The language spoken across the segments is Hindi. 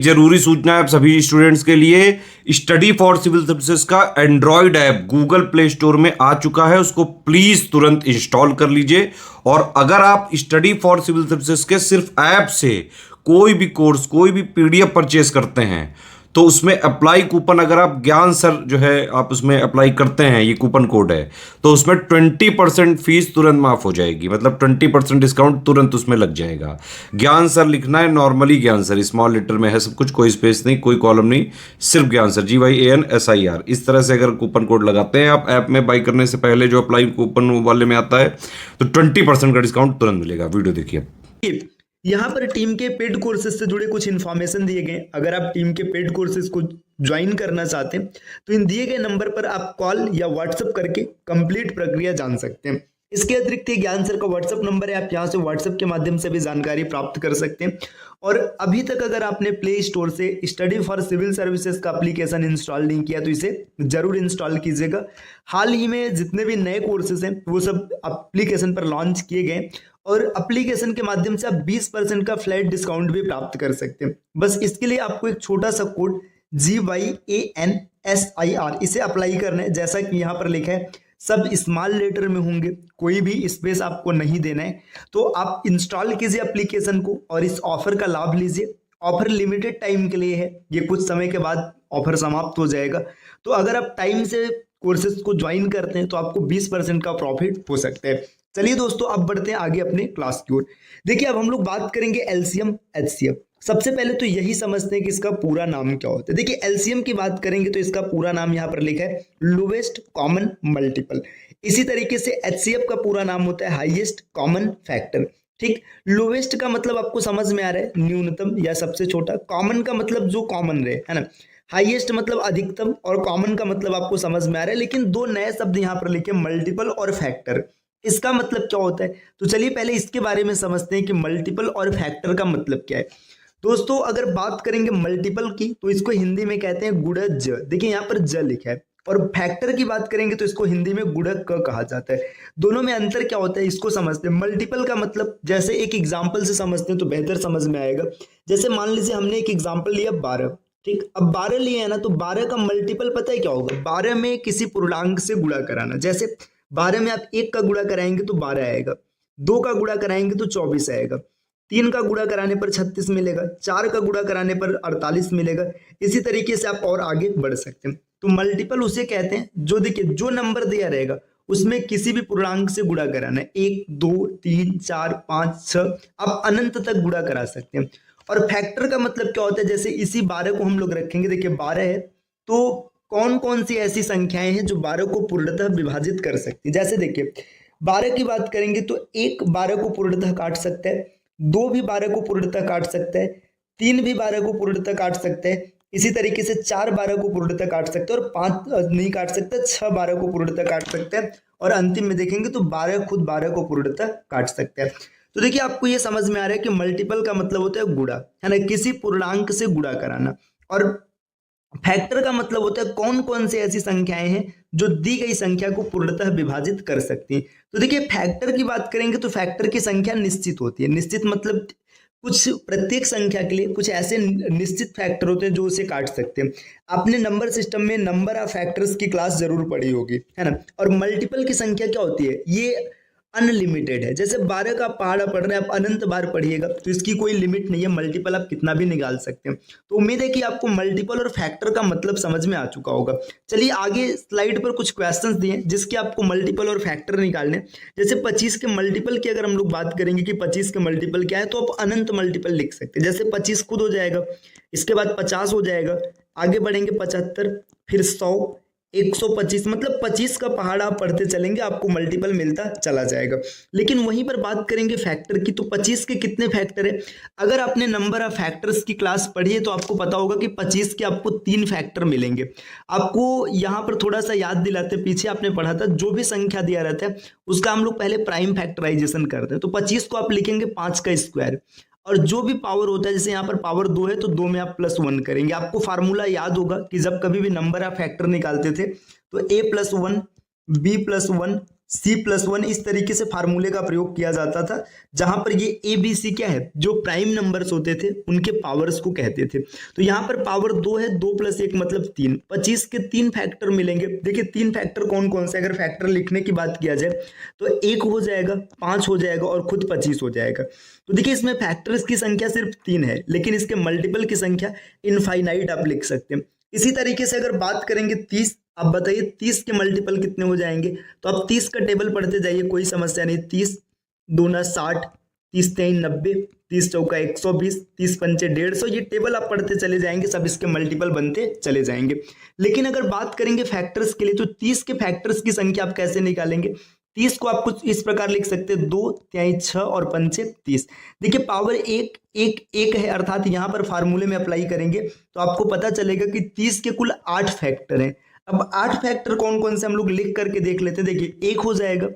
जरूरी सूचना है आप सभी स्टूडेंट्स के लिए। स्टडी फॉर सिविल सर्विसेज का Android app Google play store में आ चुका है, उसको प्लीज तुरंत इंस्टॉल कर लीजिए। और अगर आप स्टडी फॉर सिविल सर्विसेज के सिर्फ ऐप से कोई भी कोर्स, कोई भी पीडीएफ परचेस करते हैं तो उसमें अप्लाई कूपन, अगर आप ज्ञान सर जो है आप उसमें अप्लाई करते हैं, ये कूपन कोड है, तो उसमें 20% फीस तुरंत माफ हो जाएगी। मतलब 20% डिस्काउंट तुरंत उसमें लग जाएगा। ज्ञान सर लिखना है, नॉर्मली ज्ञान सर, स्मॉल लेटर में है सब कुछ, कोई स्पेस नहीं, कोई कॉलम नहीं, सिर्फ ज्ञान सर, GYANSIR। इस तरह से अगर कूपन कोड लगाते हैं आप ऐप में बाई करने से पहले, जो अप्लाई कूपन वाले में आता है, तो 20% का डिस्काउंट तुरंत मिलेगा। वीडियो देखिए। यहाँ पर टीम के पेड कोर्सेज से जुड़े कुछ इन्फॉर्मेशन दिए गए। अगर आप टीम के पेड कोर्सेज को ज्वाइन करना चाहते हैं तो इन दिए गए नंबर पर आप कॉल या व्हाट्सएप करके कंप्लीट प्रक्रिया जान सकते हैं। इसके अतिरिक्त ज्ञान सर का व्हाट्सएप नंबर है, आप यहाँ से व्हाट्सएप के माध्यम से भी जानकारी प्राप्त कर सकते हैं। और अभी तक अगर आपने प्ले स्टोर से स्टडी फॉर सिविल सर्विसेज का एप्लीकेशन इंस्टॉल नहीं किया तो इसे जरूर इंस्टॉल कीजिएगा। हाल ही में जितने भी नए कोर्सेज हैं वो सब एप्लीकेशन पर लॉन्च किए गए और एप्लीकेशन के माध्यम से आप 20% का फ्लैट डिस्काउंट भी प्राप्त कर सकते हैं। बस इसके लिए आपको एक छोटा सा कोड GYANSIR इसे अप्लाई करना है। जैसा कि यहाँ पर लिखा है सब स्मॉल लेटर में होंगे, कोई भी स्पेस आपको नहीं देना है। तो आप इंस्टॉल कीजिए एप्लीकेशन को और इस ऑफर का लाभ लीजिए। ऑफर लिमिटेड टाइम के लिए है, ये कुछ समय के बाद ऑफर समाप्त हो जाएगा। तो अगर आप टाइम से कोर्सेज को ज्वाइन करते हैं तो आपको 20% का प्रॉफिट हो सकता है। चलिए दोस्तों, अब बढ़ते हैं आगे अपने क्लास की ओर। देखिए, अब हम लोग बात करेंगे LCM HCF। सबसे पहले तो यही समझते हैं कि इसका पूरा नाम क्या होता है। देखिए, LCM की बात करेंगे तो इसका पूरा नाम यहाँ पर लिखा है लोवेस्ट कॉमन मल्टीपल। इसी तरीके से HCF का पूरा नाम होता है हाईएस्ट कॉमन फैक्टर। ठीक, लोवेस्ट का मतलब आपको समझ में आ रहा है, न्यूनतम या सबसे छोटा। कॉमन का मतलब जो कॉमन रहे, है ना। हाईएस्ट मतलब अधिकतम और कॉमन का मतलब आपको समझ में आ रहा है। लेकिन दो नए शब्द यहाँ पर लिखे, मल्टीपल और फैक्टर। इसका मतलब क्या होता है तो चलिए पहले इसके बारे में समझते हैं कि मल्टीपल और फैक्टर का मतलब क्या है। दोस्तों, अगर बात करेंगे मल्टीपल की तो इसको हिंदी में कहते हैं गुणज। देखिए यहाँ पर ज लिखा है। और फैक्टर की बात करेंगे तो इसको हिंदी में गुणक क कहा जाता है। दोनों में अंतर क्या होता है इसको समझते हैं। मल्टीपल का मतलब, जैसे एक एग्जाम्पल से समझते हैं तो बेहतर समझ में आएगा। जैसे मान लीजिए हमने एक एग्जाम्पल लिया 12। ठीक, अब 12 लिए है ना, तो 12 का मल्टीपल पता है क्या होगा। 12 में किसी पूर्णांक से गुणा कराना। जैसे 12 में आप 1 का गुणा कराएंगे तो 12 आएगा, 2 का गुणा कराएंगे तो 24 आएगा, 3 का गुणा कराने पर 36 मिलेगा, 4 का गुणा कराने पर 48 मिलेगा। इसी तरीके से आप और आगे बढ़ सकते हैं। तो मल्टीपल उसे कहते हैं जो, देखिए, जो नंबर दिया रहेगा उसमें किसी भी पूर्णांक से गुणा कराना है। 1 2 3 4 5 6, आप अनंत तक गुणा करा सकते हैं। और फैक्टर का मतलब क्या होता है, जैसे इसी 12 को हम लोग रखेंगे। देखिए 12 है तो कौन कौन सी ऐसी संख्याएं हैं जो 12 को पूर्णतः विभाजित कर सकती है। जैसे देखिए 12 की बात करेंगे तो 1 12 को पूर्णतः काट सकता है, 2 भी 12 को पूर्णतः काट सकता है, 3 भी 12 को पूर्णतः काट सकता है। इसी तरीके से 4 12 को पूर्णतः काट सकता है और 5 नहीं काट सकता, 6 12 को पूर्णतः काट सकता है। और अंतिम में देखेंगे तो 12 खुद 12 को पूर्णतः काट सकता है। तो देखिए आपको ये समझ में आ रहा है कि मल्टीपल का मतलब होता है गुणा, है ना, किसी पूर्णांक से गुणा कराना। और फैक्टर का मतलब होता है कौन कौन सी ऐसी संख्याएं हैं जो दी गई संख्या को पूर्णतः विभाजित कर सकती हैं। तो देखिए फैक्टर की बात करेंगे तो फैक्टर की संख्या निश्चित होती है। निश्चित मतलब कुछ प्रत्येक संख्या के लिए कुछ ऐसे निश्चित फैक्टर होते हैं जो उसे काट सकते हैं। आपने नंबर सिस्टम में नंबर ऑफ फैक्टर्स की क्लास जरूर पढ़ी होगी, है ना। और मल्टीपल की संख्या क्या होती है, ये अनलिमिटेड है। जैसे 12 का पहाड़ा पढ़ रहे हैं, आप अनंत बार पढ़िएगा तो इसकी कोई लिमिट नहीं है। मल्टीपल आप कितना भी निकाल सकते हैं। तो उम्मीद है कि आपको मल्टीपल और फैक्टर का मतलब समझ में आ चुका होगा। चलिए आगे स्लाइड पर कुछ क्वेश्चंस दिए हैं जिसके आपको मल्टीपल और फैक्टर निकालने। जैसे 25 के मल्टीपल की अगर हम लोग बात करेंगे कि 25 के मल्टीपल क्या है, तो आप अनंत मल्टीपल लिख सकते हैं। जैसे 25 खुद हो जाएगा, इसके बाद 50 हो जाएगा, आगे बढ़ेंगे 75, फिर 100, 125, मतलब 25 का पहाड़ आप पढ़ते चलेंगे आपको मल्टीपल मिलता चला जाएगा। लेकिन वहीं पर बात करेंगे फैक्टर की, तो 25 के कितने फैक्टर है। अगर आपने नंबर ऑफ फैक्टर्स की क्लास पढ़ी है तो आपको पता होगा कि 25 के आपको 3 फैक्टर मिलेंगे। आपको यहाँ पर थोड़ा सा याद दिलाते, पीछे आपने पढ़ा था जो भी संख्या दिया रहता है उसका हम लोग पहले प्राइम फैक्टराइजेशन करते हैं। तो 25 को आप लिखेंगे 5 का स्क्वायर, और जो भी पावर होता है, जैसे यहाँ पर पावर 2 है तो 2 में आप +1 करेंगे। आपको फार्मूला याद होगा कि जब कभी भी नंबर ऑफ फैक्टर निकालते थे तो a+1 b+1 C+1 इस तरीके से फार्मूले का प्रयोग किया जाता था, जहां पर ये ए बी सी क्या है, जो प्राइम नंबर्स होते थे उनके पावर्स को कहते थे। तो यहाँ पर पावर 2 है, 2 + 1 मतलब 3, 25 के 3 फैक्टर मिलेंगे। देखिए 3 फैक्टर कौन कौन से, अगर फैक्टर लिखने की बात किया जाए तो 1 हो जाएगा, 5 हो जाएगा और खुद 25 हो जाएगा। तो देखिए इसमें फैक्टर्स की संख्या सिर्फ 3 है, लेकिन इसके मल्टीपल की संख्या इनफाइनाइट आप लिख सकते हैं। इसी तरीके से अगर बात करेंगे 30, अब बताइए 30 के मल्टीपल कितने हो जाएंगे, तो आप 30 का टेबल पढ़ते जाइए, कोई समस्या नहीं। 30 दूना 60, 30 3 90, 30 चौका 120, 30 पंचे 150, ये टेबल आप पढ़ते चले जाएंगे, सब इसके मल्टीपल बनते चले जाएंगे। लेकिन अगर बात करेंगे फैक्टर्स के लिए, तो 30 के फैक्टर्स की संख्या आप कैसे निकालेंगे? 30 को आप कुछ इस प्रकार लिख सकते हैं, 2 तिहाई 6 और पंचे 30। देखिए पावर एक है, अर्थात यहाँ पर फार्मूले में अप्लाई करेंगे तो आपको पता चलेगा कि 30 के कुल 8 फैक्टर हैं। अब 8 फैक्टर कौन कौन से हम लोग लिख करके देख लेते हैं। देखिए 1 हो जाएगा,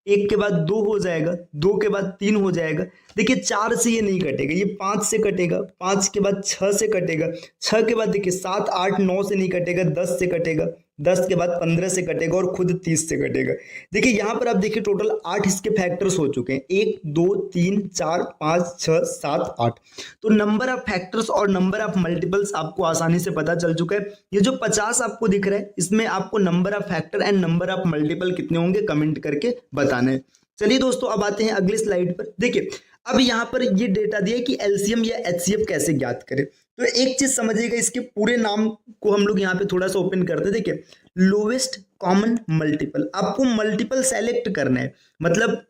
1 के बाद 2 हो जाएगा, 2 के बाद 3 हो जाएगा। देखिए 4 से ये नहीं कटेगा, ये 5 से कटेगा, 5 के बाद 6 से कटेगा, 6 के बाद देखिए 7 8 9 से नहीं कटेगा, 10 से कटेगा, 10 के बाद 15 से कटेगा और खुद 30 से कटेगा। देखिए यहाँ पर आप देखिए टोटल 8 इसके फैक्टर्स हो चुके हैं, 1 2 3 4 5 6 7 8। तो नंबर ऑफ फैक्टर्स और नंबर ऑफ मल्टीपल्स आपको आसानी से पता चल चुका है। ये जो 50 आपको दिख रहा है, इसमें आपको number of factor and number of multiple कितने होंगे कमेंट करके बताना है। चलिए दोस्तों अब आते हैं अगली स्लाइड पर। देखिए अब यहाँ पर ये डेटा दिया है कि एलसीएम या एचसीएफ कैसे ज्ञात करें। तो एक चीज समझिएगा, इसके पूरे नाम को हम लोग यहाँ पे थोड़ा सा ओपन करते हैं। देखिए लोवेस्ट कॉमन मल्टीपल, आपको मल्टीपल सेलेक्ट करना है, मतलब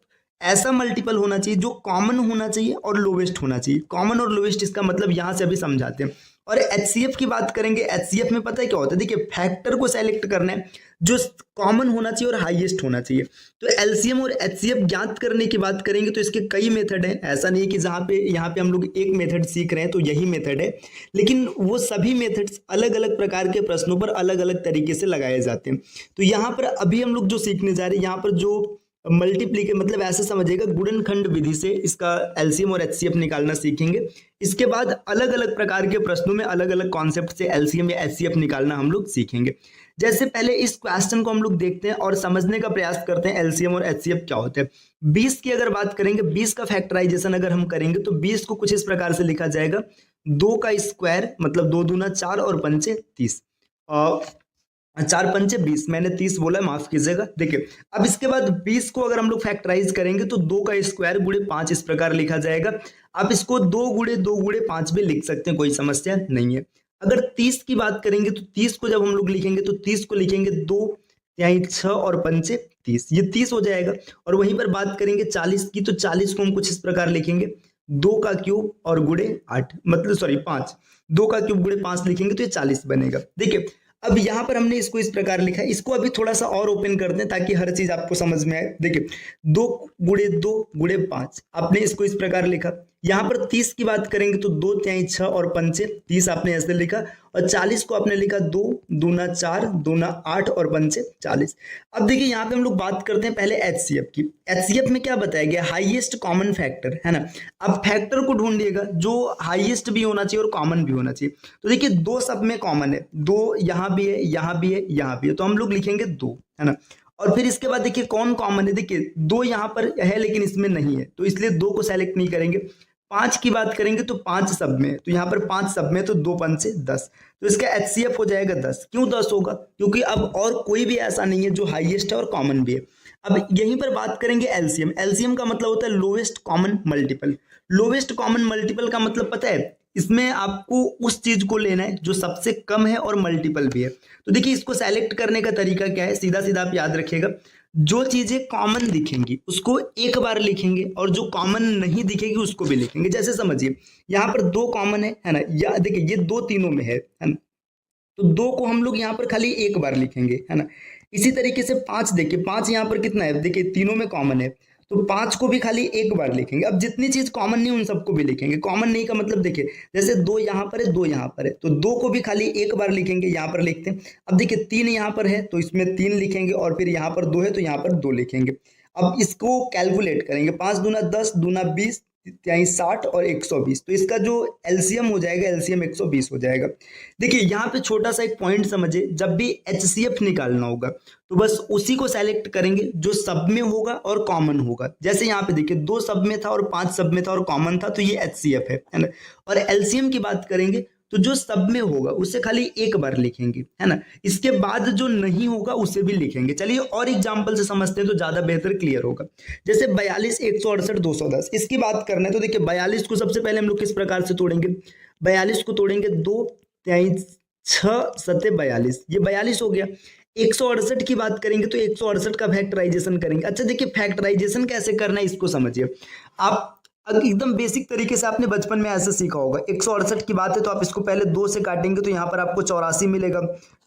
ऐसा मल्टीपल होना चाहिए जो कॉमन होना चाहिए और लोवेस्ट होना चाहिए। कॉमन और लोवेस्ट इसका मतलब यहां से अभी समझाते हैं। और एचसीएफ की बात करेंगे, एचसीएफ में पता है क्या होता है, देखिए फैक्टर को सेलेक्ट करना है जो कॉमन होना चाहिए और हाईएस्ट होना चाहिए। तो एलसीएम और एचसीएफ ज्ञात करने की बात करेंगे तो इसके कई मेथड हैं, ऐसा नहीं है कि जहाँ पे यहाँ पे हम लोग एक मेथड सीख रहे हैं तो यही मेथड है, लेकिन वो सभी मेथड्स अलग अलग प्रकार के प्रश्नों पर अलग अलग तरीके से लगाए जाते हैं। तो यहाँ पर अभी हम लोग जो सीखने जा रहे हैं, यहाँ पर जो मल्टीप्लीके मतलब ऐसे समझिएगा गुणनखंड विधि से इसका एलसीएम और एचसीएफ निकालना सीखेंगे। इसके बाद अलग अलग प्रकार के प्रश्नों में अलग अलग कॉन्सेप्ट से एलसीएम या एचसीएफ निकालना हम लोग सीखेंगे। जैसे पहले इस क्वेश्चन को हम लोग देखते हैं और समझने का प्रयास करते हैं एलसीएम और एचसीएफ क्या होते हैं। 20 की अगर बात करेंगे, 20 का फैक्टराइजेशन अगर हम करेंगे तो 20 को कुछ इस प्रकार से लिखा जाएगा, 2 का स्क्वायर मतलब 2 दूना 4 और पंचे 30, 4 पंचे 20, मैंने 30 बोला, माफ कीजिएगा। देखिए अब इसके बाद 20 को अगर हम लोग फैक्टराइज करेंगे तो 2 का स्क्वायर गुणे 5 इस प्रकार लिखा जाएगा। आप इसको 2 गुणे 2 गुणे 5 भी लिख सकते हैं, कोई समस्या नहीं है। अगर 30 की बात करेंगे तो 30 को जब हम लोग लिखेंगे तो 30 को लिखेंगे 2 तिहाई 6 और पंचे 30, ये 30 हो जाएगा। और वहीं पर बात करेंगे 40 की, तो 40 को हम कुछ इस प्रकार लिखेंगे, 2 का क्यूब और गुणे 8 मतलब सॉरी 5, 2 का क्यूब गुणे 5 लिखेंगे तो ये 40 बनेगा। देखिए अब यहाँ पर हमने इसको इस प्रकार लिखा है, इसको अभी थोड़ा सा और ओपन कर दें ताकि हर चीज आपको समझ में आए। देखिए 2 गुणे 2 गुणे 5, आपने इसको इस प्रकार लिखा। यहाँ पर 30 की बात करेंगे तो 2 तिहाई 6 और पंचे 30 आपने ऐसे लिखा, और 40 को आपने लिखा 2 दूना 4 दूना 8 और पंचे 40। अब देखिए यहाँ पे हम लोग बात करते हैं पहले एचसीएफ की। एचसीएफ में क्या बताया गया, हाईएस्ट कॉमन फैक्टर है ना। अब फैक्टर को ढूंढिएगा जो हाईएस्ट भी होना चाहिए और कॉमन भी होना चाहिए। तो देखिए 2 सब में कॉमन है, 2 यहाँ भी है, यहाँ भी है, यहाँ भी है, तो हम लोग लिखेंगे 2 है ना। और फिर इसके बाद देखिए कौन कॉमन है, देखिए 2 यहाँ पर है लेकिन इसमें नहीं है, तो इसलिए 2 को सेलेक्ट नहीं करेंगे। 5 की बात करेंगे तो 5 सब में, तो यहाँ पर 5 सब में, तो 2 पंचे 10, तो इसका एचसीएफ हो जाएगा 10। क्यों 10 होगा, क्योंकि अब और कोई भी ऐसा नहीं है जो हाईएस्ट है और कॉमन भी है। अब यहीं पर बात करेंगे एलसीएम। एलसीएम का मतलब होता है lowest common multiple. Lowest common multiple का मतलब पता है, इसमें आपको उस चीज को लेना है जो सबसे कम है और मल्टीपल भी है। तो देखिए इसको सेलेक्ट करने का तरीका क्या है, सीधा सीधा आप याद रखिएगा, जो चीजें कॉमन दिखेंगी उसको एक बार लिखेंगे और जो कॉमन नहीं दिखेगी उसको भी लिखेंगे। जैसे समझिए यहाँ पर 2 कॉमन है ना, या देखिए ये 2 तीनों में है ना, तो 2 को हम लोग यहाँ पर खाली एक बार लिखेंगे है ना। इसी तरीके से 5 देखिए, 5 यहाँ पर कितना है, देखिए तीनों में कॉमन है, तो 5 को भी खाली एक बार लिखेंगे। अब जितनी चीज कॉमन नहीं उन सबको भी लिखेंगे। कॉमन नहीं का मतलब देखिए जैसे 2 यहाँ पर है, 2 यहाँ पर है, तो 2 को भी खाली एक बार लिखेंगे, यहाँ पर लिखते हैं। अब देखिए 3 यहाँ पर है तो इसमें 3 लिखेंगे, और फिर यहाँ पर 2 है तो यहाँ पर 2 लिखेंगे। अब इसको कैलकुलेट करेंगे, 5 दूना 10 दूना 20 60 और 120, तो इसका जो एलसीएम हो जाएगा, एलसीएम 120 हो जाएगा। देखिए यहाँ पे छोटा सा एक पॉइंट समझिए, जब भी एचसीएफ निकालना होगा तो बस उसी को सेलेक्ट करेंगे जो सब में होगा और कॉमन होगा। जैसे यहाँ पे देखिए 2 सब में था और 5 सब में था और कॉमन था, तो ये एचसीएफ है ना। और एलसीएम की बात करेंगे तो जो सब में होगा उसे खाली एक बार लिखेंगे, है ना। इसके बाद जो नहीं होगा उसे भी लिखेंगे। चलिए और एग्जांपल से समझते हैं तो ज्यादा बेहतर क्लियर होगा। जैसे 42, 168, 210, इसकी बात करना है तो देखिए 42 को सबसे पहले हम लोग किस प्रकार से तोड़ेंगे, 42 को तोड़ेंगे 2, 23, 6 सत्ते 42, ये 42 हो गया। 168 की बात करेंगे तो 168 का फैक्टराइजेशन करेंगे। अच्छा देखिए फैक्टराइजेशन कैसे करना है इसको समझिए आप। एकदम बेसिक तरीके से आपने बचपन में ऐसे सीखा होगा। 168 की बात है तो आप इसको पहले 2 से काटेंगे तो यहाँ पर आपको 84 मिलेगा,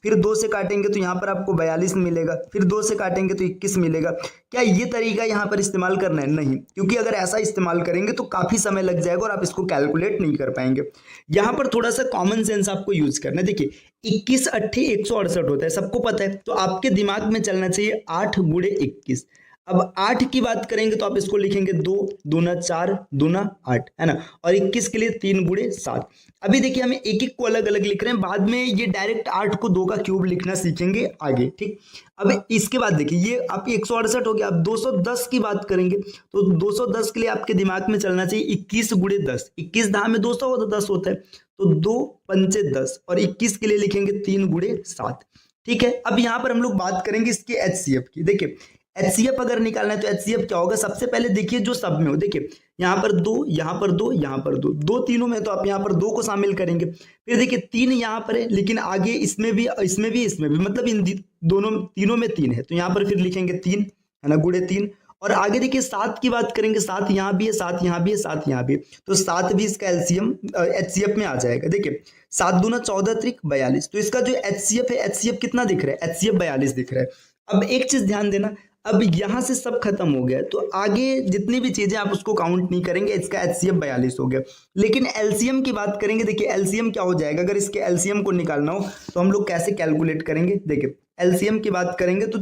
फिर 2 से काटेंगे तो यहाँ पर आपको 42 मिलेगा, फिर 2 से काटेंगे तो 21 मिलेगा। क्या ये तरीका यहाँ पर इस्तेमाल करना है? नहीं, क्योंकि अगर ऐसा इस्तेमाल करेंगे तो काफी समय लग जाएगा और आप इसको कैलकुलेट नहीं कर पाएंगे। यहाँ पर थोड़ा सा कॉमन सेंस आपको यूज करना है। देखिए 21 अट्ठे 168 होता है, सबको पता है, तो आपके दिमाग में चलना चाहिए 8 गुणे 21। अब 8 की बात करेंगे तो आप इसको लिखेंगे 2 दूना 4 दूना 8, है ना। और 21 के लिए 3 गुणे 7। अभी देखिए हमें एक एक को अलग अलग लिख रहे हैं, बाद में ये डायरेक्ट 8 को 2 का क्यूब लिखना सीखेंगे आगे, ठीक। अब इसके बाद देखिए ये आप 168 हो गया। अब 210 की बात करेंगे तो 210 के लिए आपके दिमाग में चलना चाहिए 21 गुणे 10। 21 धा में 200 होता 10 होता है, तो 2 पंचे 10, और 21 के लिए लिखेंगे 3 गुणे 7, ठीक है। अब यहाँ पर हम लोग बात करेंगे इसके एचसीएफ की। देखिए एचसीएफ अगर निकालना है तो एचसीएफ क्या होगा, सबसे पहले देखिए जो सब में हो, देखिए यहाँ पर 2, यहाँ पर 2, यहाँ पर 2, 2 तीनों में, तो आप यहाँ पर 2 को शामिल करेंगे। फिर देखिए 3 यहाँ पर है, लेकिन आगे इसमें भी, इसमें भी, इसमें भी, मतलब इन दोनों तीनों में 3 है, तो यहाँ पर फिर लिखेंगे 3, है ना, गुणे 3। और आगे देखिए 7 की बात करेंगे, 7 यहाँ भी है, 7 यहाँ भी है, 7 यहाँ भी है, तो 7 भी इसका एलसीएम एचसीएफ में आ जाएगा। देखिए 7 दूना 14 त्रिक 42, तो इसका जो एचसीएफ है, एचसीएफ कितना दिख रहा है, एचसीएफ 42 दिख रहा है। अब एक चीज ध्यान देना, अब यहां से सब खत्म हो गया तो आगे जितनी भी चीजें आप उसको काउंट नहीं करेंगे, इसका एचसीएफ 42 हो गया। लेकिन एलसीएम की बात करेंगे, देखिए एलसीएम क्या हो जाएगा, अगर इसके एलसीएम को निकालना हो तो हम लोग कैसे कैलकुलेट करेंगे। देखिए एलसीएम की बात करेंगे तो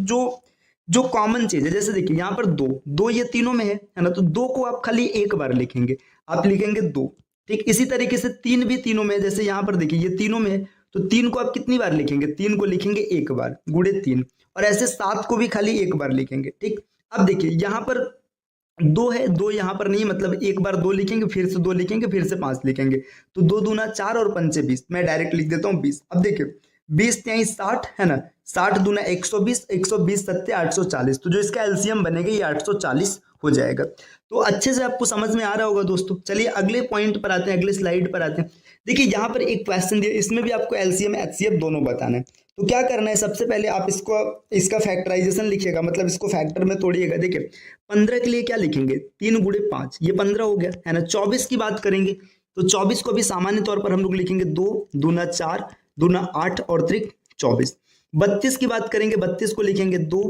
जो कॉमन चीज है, जैसे देखिए यहाँ पर 2 ये तीनों में है ना, तो 2 को आप खाली एक बार लिखेंगे, आप लिखेंगे 2, ठीक। इसी तरीके से 3 भी तीनों में है, जैसे यहाँ पर देखिए ये तीनों में है, तो 3 को आप कितनी बार लिखेंगे, 3 को लिखेंगे एक बार, गुणे 3। और ऐसे 7 को भी खाली एक बार लिखेंगे, ठीक। अब देखिए यहाँ पर 2 है, 2 यहाँ पर नहीं, मतलब एक बार 2 लिखेंगे, फिर से 2 लिखेंगे, फिर से 5 लिखेंगे, तो 2 दूना 4 और पंचे 20, मैं डायरेक्ट लिख देता हूँ 20। अब देखिए 20 त्याई 60, है ना, 60 दूना 120, 120 सत्ते 840, तो जो इसका एलसीएम बनेगा ये 840 हो जाएगा। तो अच्छे से आपको समझ में आ रहा होगा दोस्तों। चलिए अगले पॉइंट पर आते हैं, अगले स्लाइड पर आते हैं। देखिए यहाँ पर एक क्वेश्चन दिया, इसमें भी आपको एलसीएम एचसीएफ दोनों बताना है। तो क्या करना है, सबसे पहले आप इसका फैक्टराइजेशन लिखिएगा, मतलब इसको फैक्टर में तोड़िएगा। देखिए 15 के लिए क्या लिखेंगे, 3 गुणे 5, ये 15 हो गया, है ना। 24 की बात करेंगे तो 24 को भी सामान्य तौर पर हम लोग लिखेंगे 2 दूना 4 दूना 8 और त्रिक 24। 32 की बात करेंगे, 32 को लिखेंगे 2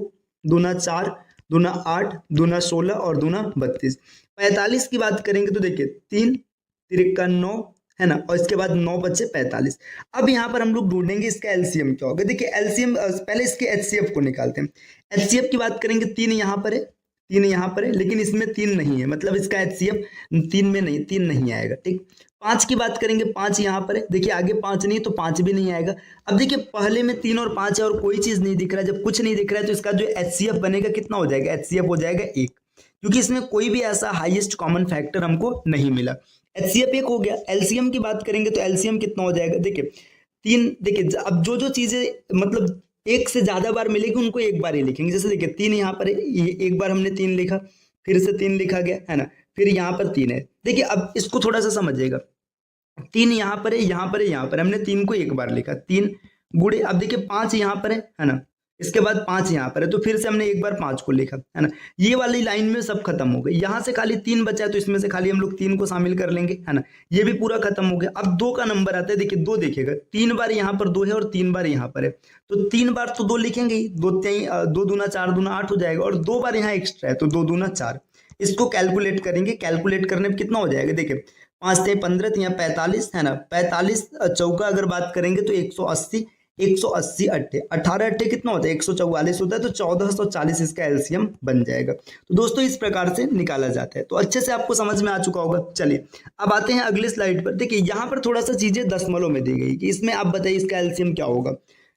दूना 4 दूना 8 दूना 16 और दूना 32। 45 की बात करेंगे तो देखिए 3 तिरका 9, है ना, और इसके बाद 9 बचे 45। अब यहाँ पर हम लोग ढूंढेंगे इसका एलसीएम क्या होगा। देखिए एलसीएम पहले इसके एचसीएफ को निकालते हैं। एचसीएफ की बात करेंगे, 3 यहाँ पर है, 3 यहाँ पर है, लेकिन इसमें 3 नहीं है, मतलब इसका एचसीएफ 3 में नहीं, 3 नहीं आएगा, ठीक। 5 की बात करेंगे, 5 यहाँ पर है, देखिए आगे 5 नहीं तो 5 भी नहीं आएगा। अब देखिए पहले में 3 और 5 है और कोई चीज नहीं दिख रहा है, जब कुछ नहीं दिख रहा है तो इसका जो एचसीएफ बनेगा कितना हो जाएगा, एचसीएफ हो जाएगा 1, क्योंकि इसमें कोई भी ऐसा हाईएस्ट कॉमन फैक्टर हमको नहीं मिला। एचसीएफ 1 हो गया। एलसीएम की बात करेंगे तो एलसीएम कितना हो जाएगा, देखिए 3, देखिए अब जो चीजें मतलब एक से ज्यादा बार मिलेगी उनको एक बार ही लिखेंगे। जैसे देखिए 3 यहाँ पर है, एक बार हमने 3 लिखा, फिर से 3 लिखा गया, है ना, फिर यहाँ पर 3 है। देखिए अब इसको थोड़ा सा समझिएगा, 3 यहाँ पर है, यहाँ पर है, यहाँ पर हमने 3 को एक बार लिखा, 3 गुणे, अब देखिए 5 यहाँ पर है ना, इसके बाद 5 यहाँ पर है, तो फिर से हमने एक बार 5 को लिखा, है ना। ये वाली लाइन में सब खत्म हो गई, यहाँ से खाली 3 बचा है तो इसमें से खाली हम लोग 3 को शामिल कर लेंगे, है ना। ये भी पूरा खत्म हो गया। अब 2 का नंबर आता है, देखिए 2 देखिएगा, 3 बार यहाँ पर 2 है और 3 बार यहाँ पर है, तो 3 बार तो 2 लिखेंगे ही, 2 दूना 4 दूना 8 हो जाएगा, और 2 बार यहाँ एक्स्ट्रा है तो 2 दूना 4। इसको कैलकुलेट करेंगे, कैलकुलेट करने में कितना हो जाएगा, देखिए 5 से 15 यहाँ 45, है ना, 45 चौका अगर बात करेंगे तो 180, 180 अट्ठे, 18 अट्ठे कितना होता है 144 होता है, तो 1440 इसका एलसीएम बन जाएगा। तो दोस्तों इस प्रकार से निकाला जाता है। तो अच्छे से आपको समझ में आ चुका होगा। चलिए अब आते हैं अगली स्लाइड पर। देखिए यहाँ पर थोड़ा सा चीजें दशमलव में दी गई कि इसमें आप बताइए इसका एलसीएम क्या होगा।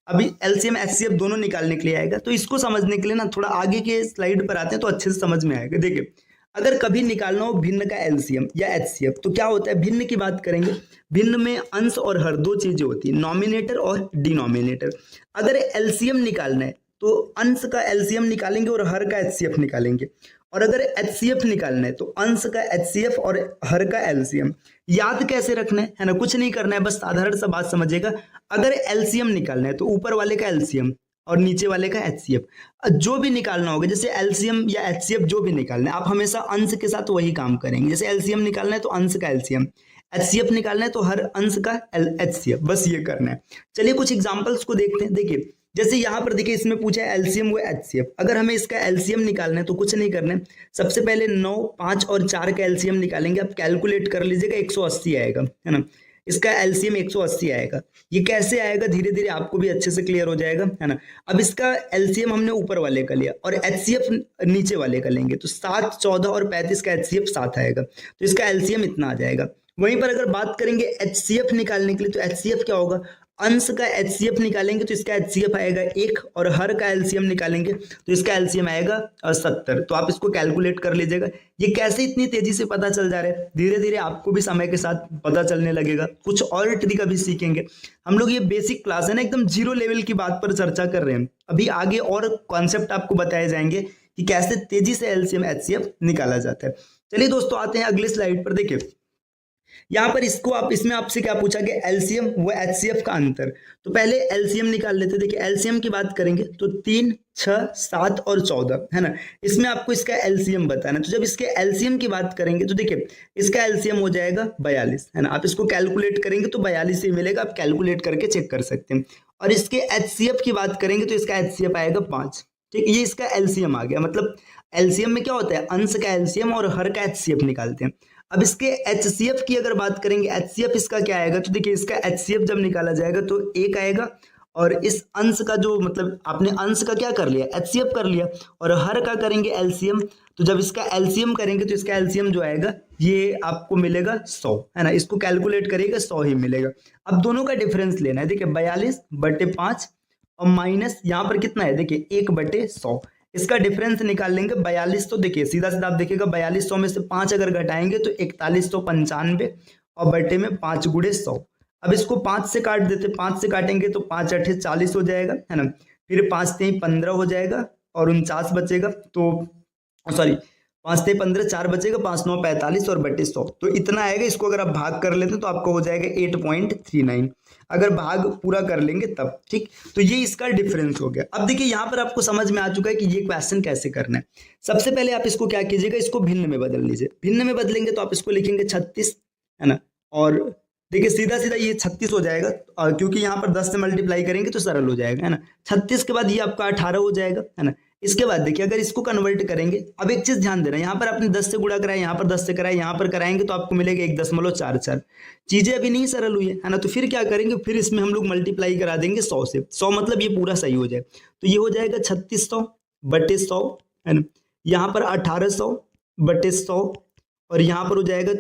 अभी एलसीएम एचसीएफ दोनों निकालने के लिए आएगा, तो इसको समझने के लिए ना थोड़ा आगे के स्लाइड पर आते हैं तो अच्छे से समझ में आएगा। देखिए अगर कभी निकालना हो भिन्न का एलसीएम या एचसीएफ तो क्या होता है, भिन्न की बात करेंगे। भिन्न में अंश और हर दो चीजें होती है, नॉमिनेटर और डिनोमिनेटर। अगर एलसीएम निकालना है तो अंश का एलसीएम निकालेंगे और हर का एचसीएफ निकालेंगे, और अगर एचसीएफ निकालना है तो अंश का एचसीएफ और हर का एलसीएम। याद कैसे रखना है ना, कुछ नहीं करना है, बस साधारण सा बात समझिएगा। अगर एलसीएम निकालना है तो ऊपर वाले का एलसीएम और नीचे वाले का एचसीएफ। जो भी निकालना होगा, जैसे एलसीएम या एचसीएफ जो भी निकालना है, आप हमेशा अंश के साथ वही काम करेंगे। जैसे एलसीएम निकालना है तो अंश का एलसीएम, एचसीएफ निकालना है तो हर अंश का एचसीएफ, बस ये करना है। चलिए कुछ एग्जांपल्स को देखते हैं। देखिए जैसे यहाँ पर देखिए इसमें पूछा है एलसीएम व एचसीएफ। अगर हमें इसका एलसीएम निकालना है तो कुछ नहीं करना है, सबसे पहले 9, 5 और 4 का एलसीएम निकालेंगे। आप कैलकुलेट कर लीजिएगा, 180 आएगा, है ना। इसका एलसीएम 180 आएगा। ये कैसे आएगा धीरे धीरे आपको भी अच्छे से क्लियर हो जाएगा, है ना। अब इसका एलसीएम हमने ऊपर वाले का लिया और एचसीएफ नीचे वाले का लेंगे, तो 7, 14 और 35 का एचसीएफ 7 आएगा, तो इसका एलसीएम इतना आ जाएगा। वहीं पर अगर बात करेंगे एचसीएफ निकालने के लिए, तो एचसीएफ क्या होगा, अंश का एचसीएफ निकालेंगे तो इसका एचसीएफ आएगा 1, और हर का एलसीएम निकालेंगे तो इसका एलसीएम आएगा 70। तो आप इसको कैलकुलेट कर लीजिएगा। ये कैसे इतनी तेजी से पता चल जा रहा है, धीरे धीरे आपको भी समय के साथ पता चलने लगेगा। कुछ और तरीका भी सीखेंगे हम लोग। ये बेसिक क्लास है ना, एकदम जीरो लेवल की बात पर चर्चा कर रहे हैं। अभी आगे और कॉन्सेप्ट आपको बताए जाएंगे कि कैसे तेजी से एलसीएम एचसीएफ निकाला जाता है। चलिए दोस्तों आते हैं अगले स्लाइड पर। देखिए यहाँ पर इसमें आपसे क्या पूछा गया, एलसीएम व एचसीएफ का अंतर। तो पहले एलसीएम निकाल लेते हैं। देखिए एलसीएम की बात करेंगे तो 3, 6, 7 और 14, है ना। इसमें आपको इसका एलसीएम बताना है। तो जब इसके एलसीएम की बात करेंगे तो देखिए इसका एलसीएम हो जाएगा 42, है ना। आप इसको कैलकुलेट करेंगे तो 42 ही मिलेगा, आप कैलकुलेट करके चेक कर सकते हैं। और इसके एचसीएफ की बात करेंगे तो इसका एचसीएफ आएगा 5। ठीक, ये इसका एलसीएम आ गया। मतलब एलसीएम में क्या होता है, अंश का एलसीएम और हर का एचसीएफ निकालते हैं। अब इसके एचसीएफ की अगर बात करेंगे, एचसीएफ इसका क्या आएगा, तो देखिए इसका एचसीएफ जब निकाला जाएगा तो 1 आएगा, और इस अंश का जो मतलब आपने अंश का क्या कर लिया, एचसीएफ कर लिया, और हर का करेंगे एलसीएम। तो जब इसका एलसीएम करेंगे तो इसका एलसीएम जो आएगा ये आपको मिलेगा 100, है ना। इसको कैलकुलेट करिएगा 100 ही मिलेगा। अब दोनों का डिफरेंस लेना है। देखिए 42/5 और माइनस यहाँ पर कितना है, देखिए 1/100। इसका डिफरेंस निकाल लेंगे 42। तो देखिए सीधा सीधा आप देखिएगा 4200 में से 5 अगर घटाएंगे तो 4195, और बटे में 5 × 100। अब इसको 5 से काट देते, 5 से काटेंगे तो 5 8 40 हो जाएगा, है ना। फिर 5 3 15 हो जाएगा और 49 बचेगा। तो सॉरी 5 3 15, 4 बचेगा, 5 9 45 और बटे 100, तो इतना आएगा। इसको अगर आप भाग कर लेते तो आपको हो जाएगा 8.39, अगर भाग पूरा कर लेंगे तब। ठीक, तो ये इसका डिफरेंस हो गया। अब देखिए यहाँ पर आपको समझ में आ चुका है कि ये क्वेश्चन कैसे करना है। सबसे पहले आप इसको क्या कीजिएगा, इसको भिन्न में बदल लीजिए। भिन्न में बदलेंगे तो आप इसको लिखेंगे 36, है ना। और देखिए सीधा सीधा ये 36 हो जाएगा, क्योंकि यहाँ पर 10 से मल्टीप्लाई करेंगे तो सरल हो जाएगा, है ना। 36 के बाद ये आपका 18 हो जाएगा, है ना। इसके बाद देखिए अगर इसको कन्वर्ट करेंगे, अब एक चीज ध्यान देना, यहाँ पर आपने 10 से गुणा कराया, यहाँ पर 10 से कराया, यहाँ पर कराएंगे तो आपको मिलेगा 1.44। चीजें अभी नहीं सरल हुई है ना। तो फिर क्या करेंगे, फिर इसमें हम लोग मल्टीप्लाई करा देंगे 100 से। 100 मतलब ये पूरा सही हो जाए, तो ये हो जाएगा 3600/100, है ना। यहाँ पर 1800/100, और यहाँ पर हो जाएगा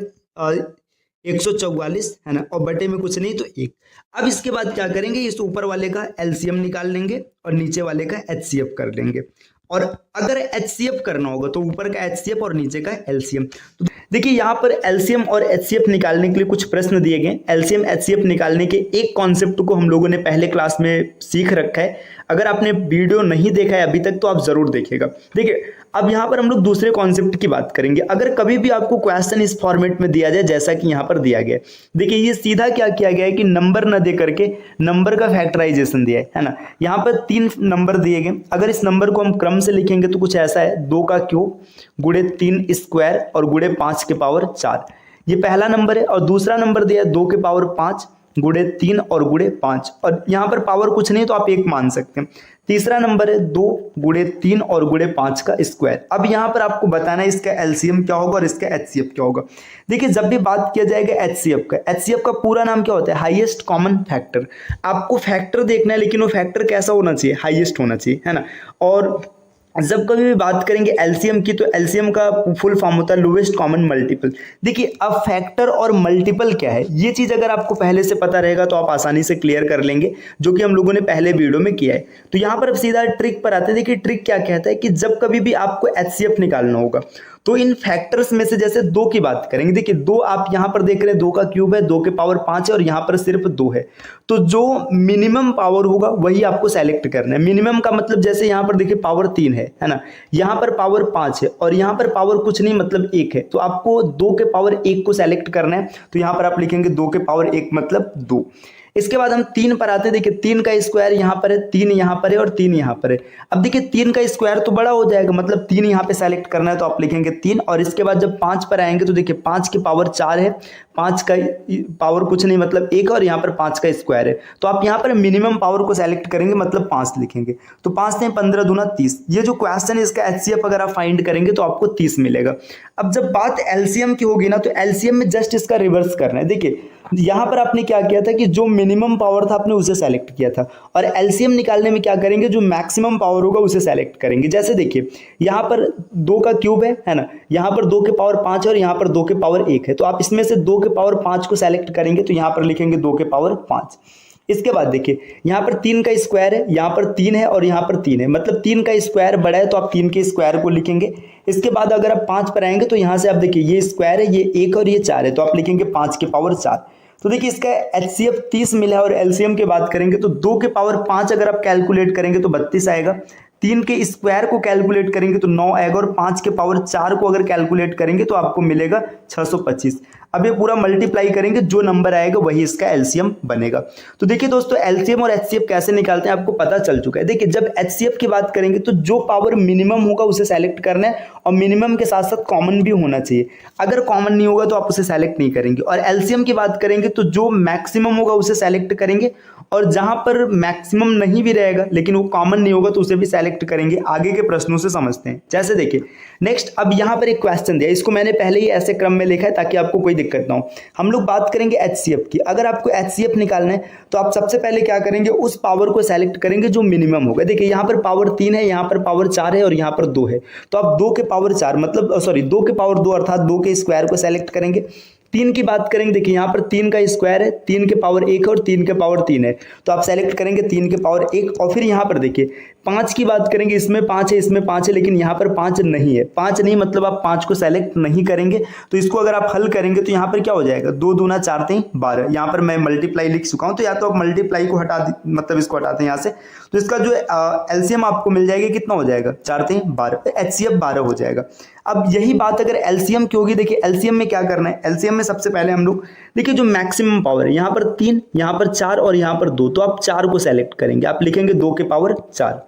144, है ना, और बटे में कुछ नहीं तो 1। अब इसके बाद क्या करेंगे, इस ऊपर वाले का एलसीएम निकाल लेंगे और नीचे वाले का एचसीएफ कर लेंगे। और अगर एचसीएफ करना होगा तो ऊपर का एचसीएफ और नीचे का एलसीएम। तो देखिए यहाँ पर एलसीएम और एचसीएफ निकालने के लिए कुछ प्रश्न दिए गए। एलसीएम एचसीएफ निकालने के एक कॉन्सेप्ट को हम लोगों ने पहले क्लास में सीख रखा है। अगर आपने वीडियो नहीं देखा है अभी तक तो आप जरूर देखिएगा। देखिए अब यहाँ पर हम लोग दूसरे कॉन्सेप्ट की बात करेंगे। अगर कभी भी आपको क्वेश्चन इस फॉर्मेट में दिया जाए जैसा कि यहाँ पर दिया गया है, देखिए ये सीधा क्या किया गया है कि नंबर न दे करके नंबर का फैक्टराइजेशन दिया है ना। यहाँ पर 3 नंबर दिए गए। अगर इस नंबर को हम क्रम से लिखेंगे तो कुछ ऐसा है, 2 का क्यूब गुणे 3 स्क्वायर और गुणे 5 के पावर 4। ये पहला नंबर है। और दूसरा नंबर दिया है 2 के पावर 5 गुणे 3 और गुणे 5, और यहाँ पर पावर कुछ नहीं तो आप 1 मान सकते हैं। तीसरा नंबर है 2 गुणे 3 और गुणे 5 का स्क्वायर। अब यहाँ पर आपको बताना है इसका एलसीएम क्या होगा और इसका एचसीएफ क्या होगा। देखिए जब भी बात किया जाएगा एचसीएफ का पूरा नाम क्या होता है? Highest common factor. आपको फैक्टर देखना है, लेकिन वो फैक्टर कैसा होना चाहिए? हाईएस्ट होना चाहिए, है ना। और जब कभी भी बात करेंगे एलसीएम की, तो एलसीएम का फुल फॉर्म होता है लोवेस्ट कॉमन मल्टीपल। देखिए अब फैक्टर और मल्टीपल क्या है, ये चीज अगर आपको पहले से पता रहेगा तो आप आसानी से क्लियर कर लेंगे, जो कि हम लोगों ने पहले वीडियो में किया है। तो यहाँ पर अब सीधा ट्रिक पर आते हैं। देखिए ट्रिक क्या कहता है कि जब कभी भी आपको एचसीएफ निकालना होगा तो इन फैक्टर्स में से जैसे 2 की बात करेंगे। देखिए 2 आप यहाँ पर देख रहे हैं 2 का क्यूब है, 2 के पावर 5 है और यहाँ पर सिर्फ 2 है। तो जो मिनिमम पावर होगा वही आपको सेलेक्ट करना है। मिनिमम का मतलब जैसे यहाँ पर देखिए पावर 3 है ना, यहाँ पर पावर 5 है और यहाँ पर पावर कुछ नहीं मतलब 1 है। तो आपको 2 के पावर 1 को सेलेक्ट करना है। तो यहाँ पर आप लिखेंगे 2 के पावर 1 मतलब 2। इसके बाद हम 3 पर आते हैं। देखिए 3 का स्क्वायर यहाँ पर है, 3 यहाँ पर है और 3 यहाँ पर है। अब देखिए 3 का स्क्वायर तो बड़ा हो जाएगा, मतलब 3 यहाँ पे सेलेक्ट करना है तो आप लिखेंगे 3। और इसके बाद जब 5 पर आएंगे तो देखिए 5 की पावर 4 है, 5 का पावर कुछ नहीं मतलब 1 और यहाँ पर 5 का स्क्वायर है। तो आप यहाँ पर मिनिमम पावर को सेलेक्ट करेंगे मतलब 5 लिखेंगे। तो 5 ने 15 दूना 30। ये जो क्वेश्चन है इसका एचसीएफ अगर आप फाइंड करेंगे तो आपको 30 मिलेगा। अब जब बात एलसीएम की होगी ना, तो एलसीएम में जस्ट इसका रिवर्स करना है। देखिए यहाँ पर आपने क्या किया था कि जो मिनिमम पावर था आपने उसे सेलेक्ट किया था, और एलसीएम निकालने में क्या करेंगे, जो मैक्सिमम पावर होगा उसे सेलेक्ट करेंगे। जैसे देखिए यहाँ पर 2 का क्यूब है ना, यहाँ पर 2 के पावर 5 है और यहाँ पर 2 के पावर 1 है। तो आप इसमें से 2 के पावर 5 को सेलेक्ट करेंगे तो यहाँ पर लिखेंगे 2 के पावर 5। इसके बाद देखिए यहाँ पर 3 का स्क्वायर है, यहाँ पर 3 है और यहाँ पर 3 है, मतलब 3 का स्क्वायर बड़ा है तो आप 3 के स्क्वायर को लिखेंगे। इसके बाद अगर आप 5 पर आएंगे तो यहाँ से आप देखिए ये स्क्वायर है, ये 1 और ये 4 है, तो आप लिखेंगे 5 के पावर 4। तो देखिए इसका एचसीएफ 30 मिला है। और एलसीएम की बात करेंगे तो 2 के पावर 5 अगर आप कैलकुलेट करेंगे तो 32 आएगा, 3 के स्क्वायर को कैलकुलेट करेंगे तो 9 आएगा और 5 के पावर 4 को अगर कैलकुलेट करेंगे तो आपको मिलेगा 625। अब ये पूरा मल्टीप्लाई करेंगे, जो नंबर आएगा वही इसका एलसीएम बनेगा। तो देखिए दोस्तों एलसीएम और एचसीएफ कैसे निकालते हैं आपको पता चल चुका है। देखिए जब एचसीएफ की बात करेंगे तो जो पावर मिनिमम होगा उसे सेलेक्ट करना है, और मिनिमम के साथ साथ कॉमन भी होना चाहिए। अगर कॉमन नहीं होगा तो आप उसे सेलेक्ट नहीं करेंगे। और एलसीएम की बात करेंगे तो जो मैक्सिमम होगा उसे सेलेक्ट करेंगे, और जहां पर मैक्सिमम नहीं भी रहेगा लेकिन वो कॉमन नहीं होगा तो उसे भी सेलेक्ट करेंगे। आगे के प्रश्नों से समझते हैं। जैसे देखिए नेक्स्ट, अब यहाँ पर एक क्वेश्चन दिया, इसको मैंने पहले ही ऐसे क्रम में लिखा है ताकि आपको कोई दिक्कत ना हो। हम लोग बात करेंगे एचसीएफ की। अगर आपको एचसीएफ निकालना है तो आप सबसे पहले क्या करेंगे, उस पावर को सेलेक्ट करेंगे जो मिनिमम होगा। देखिए यहाँ पर पावर 3 है, यहाँ पर पावर 4 है और यहाँ पर 2 है। तो आप 2 के पावर 4 मतलब 2 के पावर 2 अर्थात 2 के स्क्वायर को सेलेक्ट करेंगे। 3 की बात करेंगे, देखिए यहाँ पर 3 का स्क्वायर है, 3 के पावर 1 और 3 के पावर 3 है, तो आप सेलेक्ट करेंगे 3 के पावर 1। और फिर यहाँ पर देखिए 5 की बात करेंगे, इसमें 5 है, इसमें 5 है, लेकिन यहाँ पर 5 नहीं है। 5 नहीं मतलब आप 5 को सेलेक्ट नहीं करेंगे। तो इसको अगर आप हल करेंगे तो यहाँ पर क्या हो जाएगा, 2 दूना 4 3 12। यहाँ पर मैं मल्टीप्लाई लिख चुका हूँ, तो या तो आप मल्टीप्लाई को हटा मतलब इसको हटाते हैं यहाँ से, तो इसका जो एलसीएम आपको मिल जाएगा कितना हो जाएगा, 4 3 12, एचसीएफ 12 हो जाएगा। अब यही बात अगर एलसीएम की होगी, देखिए एलसीएम में क्या करना है, एलसीएम में सबसे पहले हम लोग देखिए जो मैक्सिमम पावर है, यहाँ पर 3, यहाँ पर 4 और यहाँ पर 2, तो आप 4 को सेलेक्ट करेंगे, आप लिखेंगे 2 के पावर 4।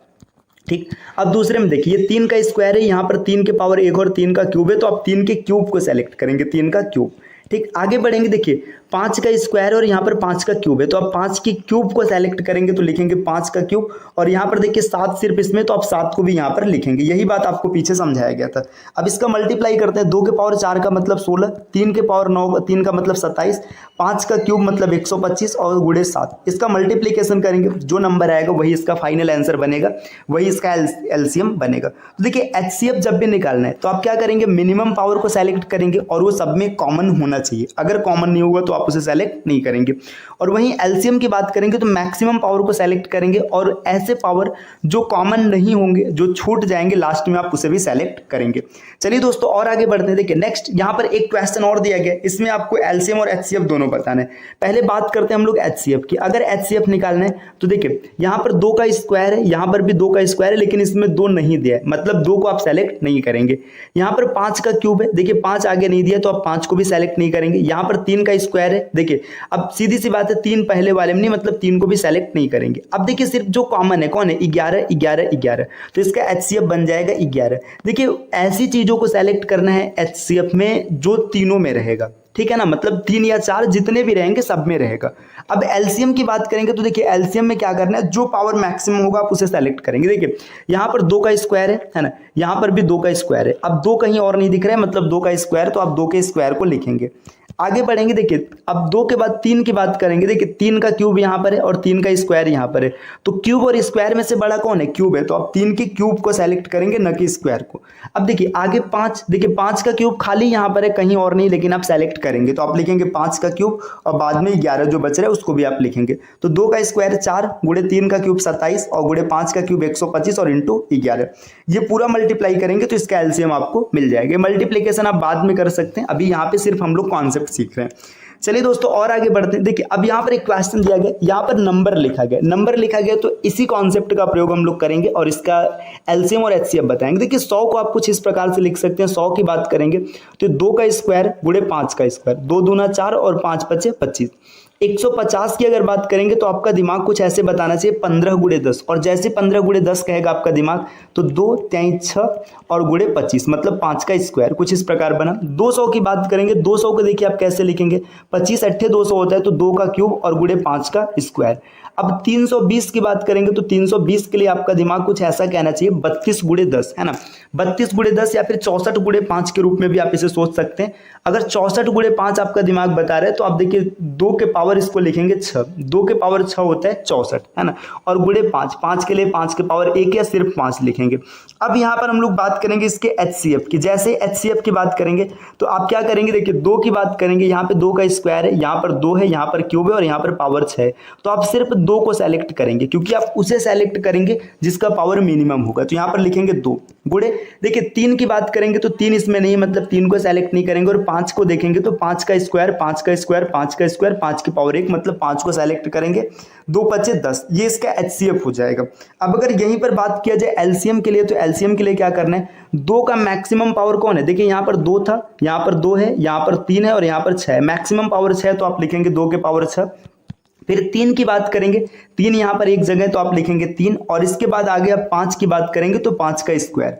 ठीक। अब दूसरे में देखिए 3 का स्क्वायर है, यहाँ पर 3 के पावर 1 और 3 का क्यूब है, तो आप 3 के क्यूब को सेलेक्ट करेंगे, 3 का क्यूब। ठीक। आगे बढ़ेंगे, देखिए 5 का स्क्वायर और यहाँ पर 5 का क्यूब है, तो आप 5 के क्यूब को सेलेक्ट करेंगे तो लिखेंगे 5 का क्यूब। और यहाँ पर देखिए 7 सिर्फ इसमें, तो आप 7 को भी यहाँ पर लिखेंगे। यही बात आपको पीछे समझाया गया था। अब इसका मल्टीप्लाई करते हैं, 2 के पावर 4 का मतलब 16, 3 के पावर 9 3 का मतलब 27, 5 का क्यूब मतलब 125 और गुणे 7। इसका मल्टीप्लीकेशन करेंगे, जो नंबर आएगा वही इसका फाइनल आंसर बनेगा, वही इसका एलसीएम बनेगा। तो देखिए एचसीएफ जब भी निकालना है तो आप क्या करेंगे, मिनिमम पावर को सेलेक्ट करेंगे और वो सब में कॉमन होना चाहिए। अगर कॉमन नहीं होगा तो आप उसे सेलेक्ट नहीं करेंगे। और वहीं एलसीएम की बात करेंगे तो मैक्सिमम पावर को सेलेक्ट करेंगे, और ऐसे पावर जो कॉमन नहीं होंगे, जो छूट जाएंगे लास्ट में, आप उसे भी सेलेक्ट करेंगे। चलिए दोस्तों और आगे बढ़ते हैं। देखिए नेक्स्ट यहाँ पर एक क्वेश्चन और दिया गया, इसमें आपको एलसीएम और एचसीएफ दोनों बताना है। पहले बात करते हैं हम लोग एचसीएफ की। अगर एचसीएफ निकालना है तो देखिए यहाँ पर 2 का स्क्वायर है, यहाँ पर भी 2 का स्क्वायर है, लेकिन इसमें 2 नहीं दिया है, मतलब 2 को आप सेलेक्ट नहीं करेंगे। यहाँ पर 5 का क्यूब है, देखिए 5 आगे नहीं दिया तो आप 5 को भी सेलेक्ट नहीं करेंगे। यहाँ पर 3 का स्क्वायर है, देखिए अब सीधी सी बात है 3 पहले वाले में नहीं, मतलब 3 को भी सेलेक्ट नहीं करेंगे। अब देखिए सिर्फ जो कॉमन है कौन है, 11 11 11, तो इसका एचसीएफ बन जाएगा 11। देखिए ऐसी चीजों को सेलेक्ट करना है एचसीएफ में जो तीनों में रहेगा। ठीक है ना, मतलब 3 या 4 जितने भी रहेंगे सब में रहेगा। अब एलसीएम की बात करेंगे तो देखिए एलसीएम में क्या करना है, जो पावर मैक्सिमम होगा आप उसे सेलेक्ट करेंगे। देखिए यहाँ पर 2 का स्क्वायर है ना, यहाँ पर भी 2 का स्क्वायर है। अब 2 कहीं और नहीं दिख रहा है, मतलब 2 का स्क्वायर, तो आप 2 के स्क्वायर को लिखेंगे। आगे बढ़ेंगे, देखिए अब 2 के बाद 3 की बात करेंगे। देखिए 3 का क्यूब यहाँ पर है और 3 का स्क्वायर यहाँ पर है, तो क्यूब और स्क्वायर में से बड़ा कौन है, क्यूब है, तो आप 3 के क्यूब को सेलेक्ट करेंगे, न कि स्क्वायर को। अब देखिए आगे 5, देखिए 5 का क्यूब खाली यहाँ पर है, कहीं और नहीं, लेकिन आप सेलेक्ट करेंगे तो आप लिखेंगे 5 का क्यूब और बाद में 11 जो बच रहा है उसको भी आप लिखेंगे। तो 2 का स्क्वायर 4 गुणे 3 का क्यूब 27 और गुणे 5 का क्यूब 125 और इंटू 11, ये पूरा मल्टीप्लाई करेंगे तो इसका एलसीएम आपको मिल जाएगा। मल्टीप्लिकेशन आप बाद में कर सकते हैं, अभी यहाँ पे सिर्फ हम लोग कॉन्सेप्ट सीख रहे हैं। चलिए दोस्तों और आगे बढ़ते हैं। देखिए अब यहाँ पर एक क्वेश्चन दिया गया, यहाँ पर नंबर लिखा गया, तो इसी कॉन्सेप्ट का प्रयोग हम लोग करेंगे और इसका एलसीएम और एचसीएफ बताएंगे। देखिए 100 को आप कुछ इस प्रकार से लिख सकते हैं, 100 की बात करेंगे तो 2 का स्क्वायर गुणे 5 का स्क्वायर, 2 दूना 4 और 5 पचे 25। 150 की अगर बात करेंगे तो आपका दिमाग कुछ ऐसे बताना चाहिए 15 गुणे 10, और जैसे 15 गुणे 10 कहेगा आपका दिमाग तो 2 3 6 और गुणे 25 मतलब 5 का स्क्वायर, कुछ इस प्रकार बना। 200 की बात करेंगे, 200 को देखिए आप कैसे लिखेंगे, 25 अट्ठे 200 होता है, तो 2 का क्यूब और गुणे 5 का स्क्वायर। अब 320 की बात करेंगे तो 320 के लिए आपका दिमाग कुछ ऐसा कहना चाहिए 32 गुणे 10, है ना, 32 गुणे 10 या फिर 64 गुणे 5 के रूप में भी आप इसे सोच सकते हैं। अगर 64 गुणे 5 आपका दिमाग बता रहा है तो आप देखिए 2 के पावर इसको लिखेंगे 6, 2 के पावर 6 होता है 64, है ना, और गुणे 5, 5 के लिए 5 के पावर 1 या सिर्फ 5 लिखेंगे। अब यहाँ पर हम लोग बात करेंगे इसके एचसीएफ की। जैसे एचसीएफ की बात करेंगे तो आप क्या करेंगे, देखिए 2 की बात करेंगे, यहाँ पे 2 का स्क्वायर है, यहाँ पर 2 है, यहाँ पर क्यूब है और यहाँ पर पावर 6 है, तो आप सिर्फ 2 को सेलेक्ट करेंगे क्योंकि आप उसे सेलेक्ट करेंगे जिसका पावर मिनिमम होगा, तो यहाँ पर लिखेंगे 2 गुणे। देखिए 3 की बात करेंगे तो 3 इसमें नहीं, मतलब 3 को सेलेक्ट नहीं करेंगे, और 5 को देखेंगे तो 5 का स्क्वायर 5 का स्क्वायर 5 का स्क्वायर 5 की पावर 1 मतलब 5 को सेलेक्ट करेंगे, 2 पचे 10, ये इसका एचसीएफ हो जाएगा। अब अगर यहीं पर बात किया जाए एलसीएम के लिए, तो एलसीएम के लिए क्या करना है, 2 का मैक्सिमम पावर कौन है, देखिए यहाँ पर 2 था, यहाँ पर 2 है, यहाँ पर 3 है और यहाँ पर 6 है, मैक्सिमम पावर 6 तो आप लिखेंगे 2 के पावर 6। फिर 3 की बात करेंगे, 3 यहाँ पर एक जगह तो आप लिखेंगे 3, और इसके बाद आगे आप 5 की बात करेंगे तो 5 का स्क्वायर,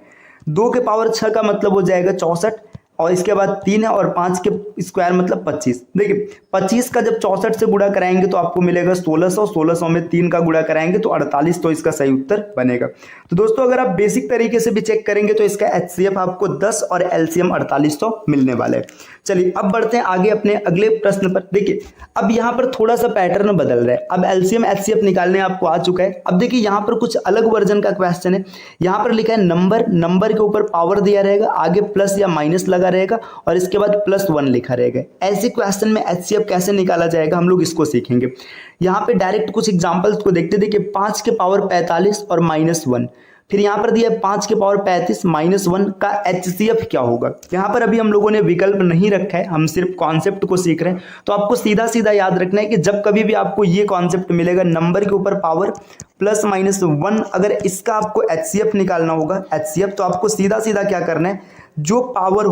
2 के पावर 6 का मतलब हो जाएगा 64, और इसके बाद 3 है और 5 के स्क्वायर मतलब 25। देखिए 25 का जब 64 से गुणा कराएंगे तो आपको मिलेगा 1600, 1600 में 3 का गुणा कराएंगे तो 48, तो इसका सही उत्तर बनेगा। तो दोस्तों अगर आप बेसिक तरीके से भी चेक करेंगे तो इसका एचसीएफ आपको 10 और एलसीएम 4800 मिलने वाला है। चलिए अब बढ़ते हैं आगे अपने अगले प्रश्न पर। देखिए अब यहाँ पर थोड़ा सा पैटर्न बदल रहा है, अब एलसीएम एचसीएफ निकालने आपको आ चुका है। अब देखिए यहाँ पर कुछ अलग वर्जन का क्वेश्चन है, यहाँ पर लिखा है नंबर के ऊपर पावर दिया रहेगा, आगे प्लस या माइनस लगा रहेगा और इसके बाद +1 लिखा रहेगा। ऐसे क्वेश्चन में एचसीएफ कैसे निकाला जाएगा हम लोग इसको सीखेंगे। यहाँ पे डायरेक्ट कुछ एग्जांपल्स को देखते, देखिए 5 के पावर 45 और -1, फिर यहाँ पर दिया 5 के पावर 35 -1 का एचसीएफ क्या होगा। यहाँ पर अभी हम लोगों ने विकल्प नहीं रखा है, हम सिर्फ कॉन्सेप्ट को सीख रहे हैं, तो आपको सीधा सीधा याद रखना है कि जब कभी भी आपको ये कॉन्सेप्ट मिलेगा नंबर के ऊपर पावर +-1, अगर इसका आपको एचसीएफ निकालना होगा एचसीएफ, तो आपको सीधा सीधा क्या करना है, जो पावर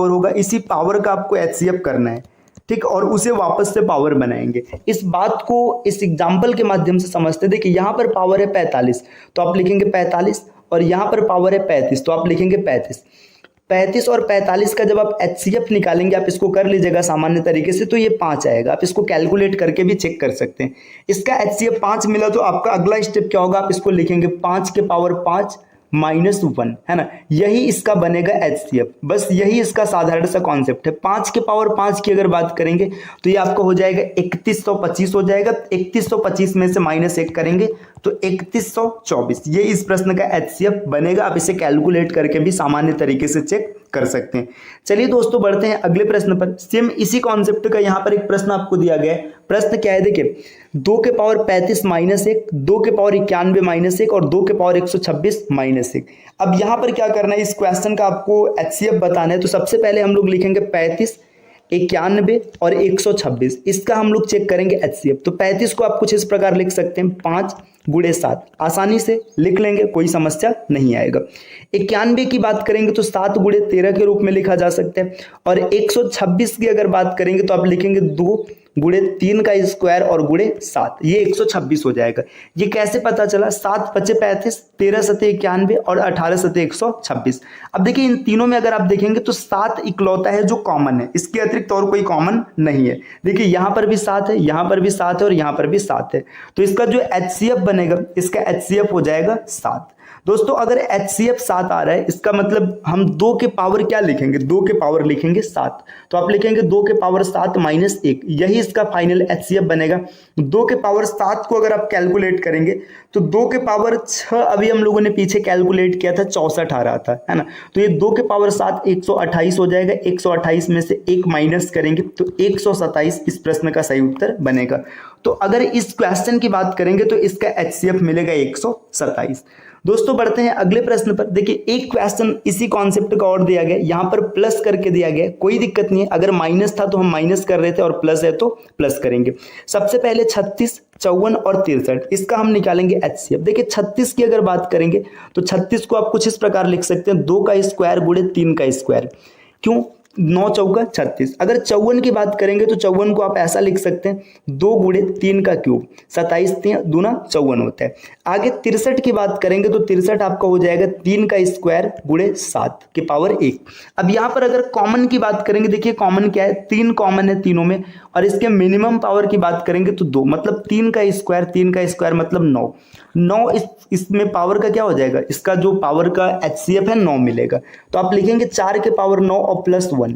होगा इसी पावर का आपको एचसीएफ करना है, ठीक, और उसे वापस से पावर बनाएंगे। इस बात को इस एग्जाम्पल के माध्यम से समझते। देखिए यहाँ पर पावर है 45 तो आप लिखेंगे 45, और यहाँ पर पावर है 35 तो आप लिखेंगे 35। 35 और 45 का जब आप एचसीएफ निकालेंगे, आप इसको कर लीजिएगा सामान्य तरीके से, तो ये 5 आएगा। आप इसको कैलकुलेट करके भी चेक कर सकते हैं। इसका एचसीएफ 5 मिला तो आपका अगला स्टेप क्या होगा, आप इसको लिखेंगे 5 के पावर 5 -1, है ना, यही इसका बनेगा एचसीएफ। बस यही इसका साधारण सा कॉन्सेप्ट है। 5 के पावर 5 की अगर बात करेंगे तो ये आपका हो जाएगा 3125 हो जाएगा, 3125 में से -1 करेंगे तो 3124, ये इस प्रश्न का एचसीएफ बनेगा। आप इसे कैलकुलेट करके भी सामान्य तरीके से चेक कर सकते हैं। चलिए दोस्तों बढ़ते हैं अगले प्रश्न पर। सेम इसी कॉन्सेप्ट का यहाँ पर एक प्रश्न आपको दिया गया है। प्रश्न क्या है, देखिए 2 के पावर 35 -1, 2 के पावर 91 -1 और 2 के पावर 126 -1। अब यहाँ पर क्या करना है, इस क्वेश्चन का आपको एचसीएफ बताना है। तो सबसे पहले हम लोग लिखेंगे 35, 91 और 126, इसका हम लोग चेक करेंगे एचसीएफ। तो 35 को आप कुछ इस प्रकार लिख सकते हैं 5 गुणे 7, आसानी से लिख लेंगे, कोई समस्या नहीं आएगा। 91 की बात करेंगे तो 7 गुणे 13 के रूप में लिखा जा सकता है, और 126 की अगर बात करेंगे तो आप लिखेंगे 2 गुणे 3 का स्क्वायर और गुणे 7, ये 126 हो जाएगा। ये कैसे पता चला? 7 पचे 35, 13 सते 91 और 18 सते 126। अब देखिए इन तीनों में अगर आप देखेंगे तो 7 इकलौता है जो कॉमन है, इसके अतिरिक्त और कोई कॉमन नहीं है। देखिए यहाँ पर भी 7 है, यहाँ पर भी 7 है और यहाँ पर भी 7 है, तो इसका जो HCF बनेगा, इसका HCF हो जाएगा 7। दोस्तों अगर HCF 7 आ रहा है, इसका मतलब हम 2 के पावर क्या लिखेंगे? 2 के पावर लिखेंगे 7, तो आप लिखेंगे 2 के पावर 7 माइनस 1, यही इसका फाइनल HCF बनेगा। 2 के पावर 7 को अगर आप कैलकुलेट करेंगे तो 2 के पावर 6 अभी हम लोगों ने पीछे कैलकुलेट किया था, 64 आ रहा था, है ना। तो ये 2 के पावर 7 128 हो जाएगा, 128 में से 1 माइनस करेंगे तो 127 इस प्रश्न का सही उत्तर बनेगा। तो अगर इस क्वेश्चन की बात करेंगे तो इसका HCF मिलेगा 127। दोस्तों बढ़ते हैं अगले प्रश्न पर। देखिए एक क्वेश्चन इसी कॉन्सेप्ट का और दिया गया, यहाँ पर प्लस करके दिया गया, कोई दिक्कत नहीं है, अगर माइनस था तो हम माइनस कर रहे थे और प्लस है तो प्लस करेंगे। सबसे पहले 36, 54 और 63, इसका हम निकालेंगे HCF। देखिए 36 की अगर बात करेंगे तो 36 को आप कुछ इस प्रकार लिख सकते हैं, 2 का स्क्वायर गुणे 3 का स्क्वायर, क्यों? 9 चौका 36। अगर 54 की बात करेंगे तो 54 को आप ऐसा लिख सकते हैं, 2 गुणे 3 का क्यूब, 27 दूना 54 होता है। आगे 63 की बात करेंगे तो 63 आपका हो जाएगा 3 का स्क्वायर गुणे 7 के पावर 1। अब यहाँ पर अगर कॉमन की बात करेंगे, देखिए कॉमन क्या है, 3 कॉमन है तीनों में, और इसके मिनिमम पावर की बात करेंगे तो 2, मतलब 3 का स्क्वायर मतलब 9। 9 इसमें पावर का क्या हो जाएगा, इसका जो पावर का HCF है 9 मिलेगा, तो आप लिखेंगे 4 के पावर 9 और प्लस 1।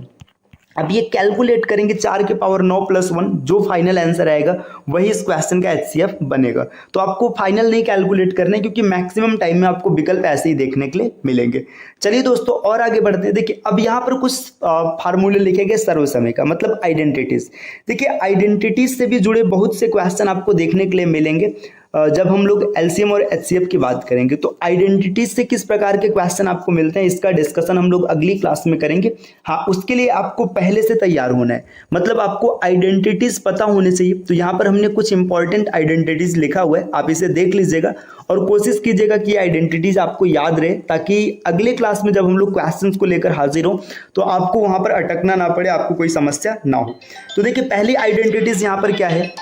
अब ये कैलकुलेट करेंगे 4 के पावर 9 प्लस 1, जो फाइनल आंसर आएगा वही इस क्वेश्चन का HCF बनेगा। तो आपको फाइनल नहीं कैलकुलेट करना है, क्योंकि मैक्सिमम टाइम में आपको विकल्प ऐसे ही देखने के लिए मिलेंगे। चलिए दोस्तों और आगे बढ़ते हैं। देखिए अब यहाँ पर कुछ फार्मूले लिखे गए सर्व समय का, मतलब आइडेंटिटीज। देखिए आइडेंटिटीज से भी जुड़े बहुत से क्वेश्चन आपको देखने के लिए मिलेंगे जब हम लोग LCM और HCF की बात करेंगे। तो आइडेंटिटीज से किस प्रकार के क्वेश्चन आपको मिलते हैं, इसका डिस्कशन हम लोग अगली क्लास में करेंगे। हाँ, उसके लिए आपको पहले से तैयार होना है, मतलब आपको आइडेंटिटीज पता होने चाहिए। तो यहाँ पर हमने कुछ इंपॉर्टेंट आइडेंटिटीज लिखा हुआ है, आप इसे देख लीजिएगा और कोशिश कीजिएगा कि आइडेंटिटीज आपको याद रहे, ताकि अगले क्लास में जब हम लोग क्वेश्चंस को लेकर हाजिर हो तो आपको वहाँ पर अटकना ना पड़े, आपको कोई समस्या ना हो। तो देखिए पहली आइडेंटिटीज यहाँ पर क्या है,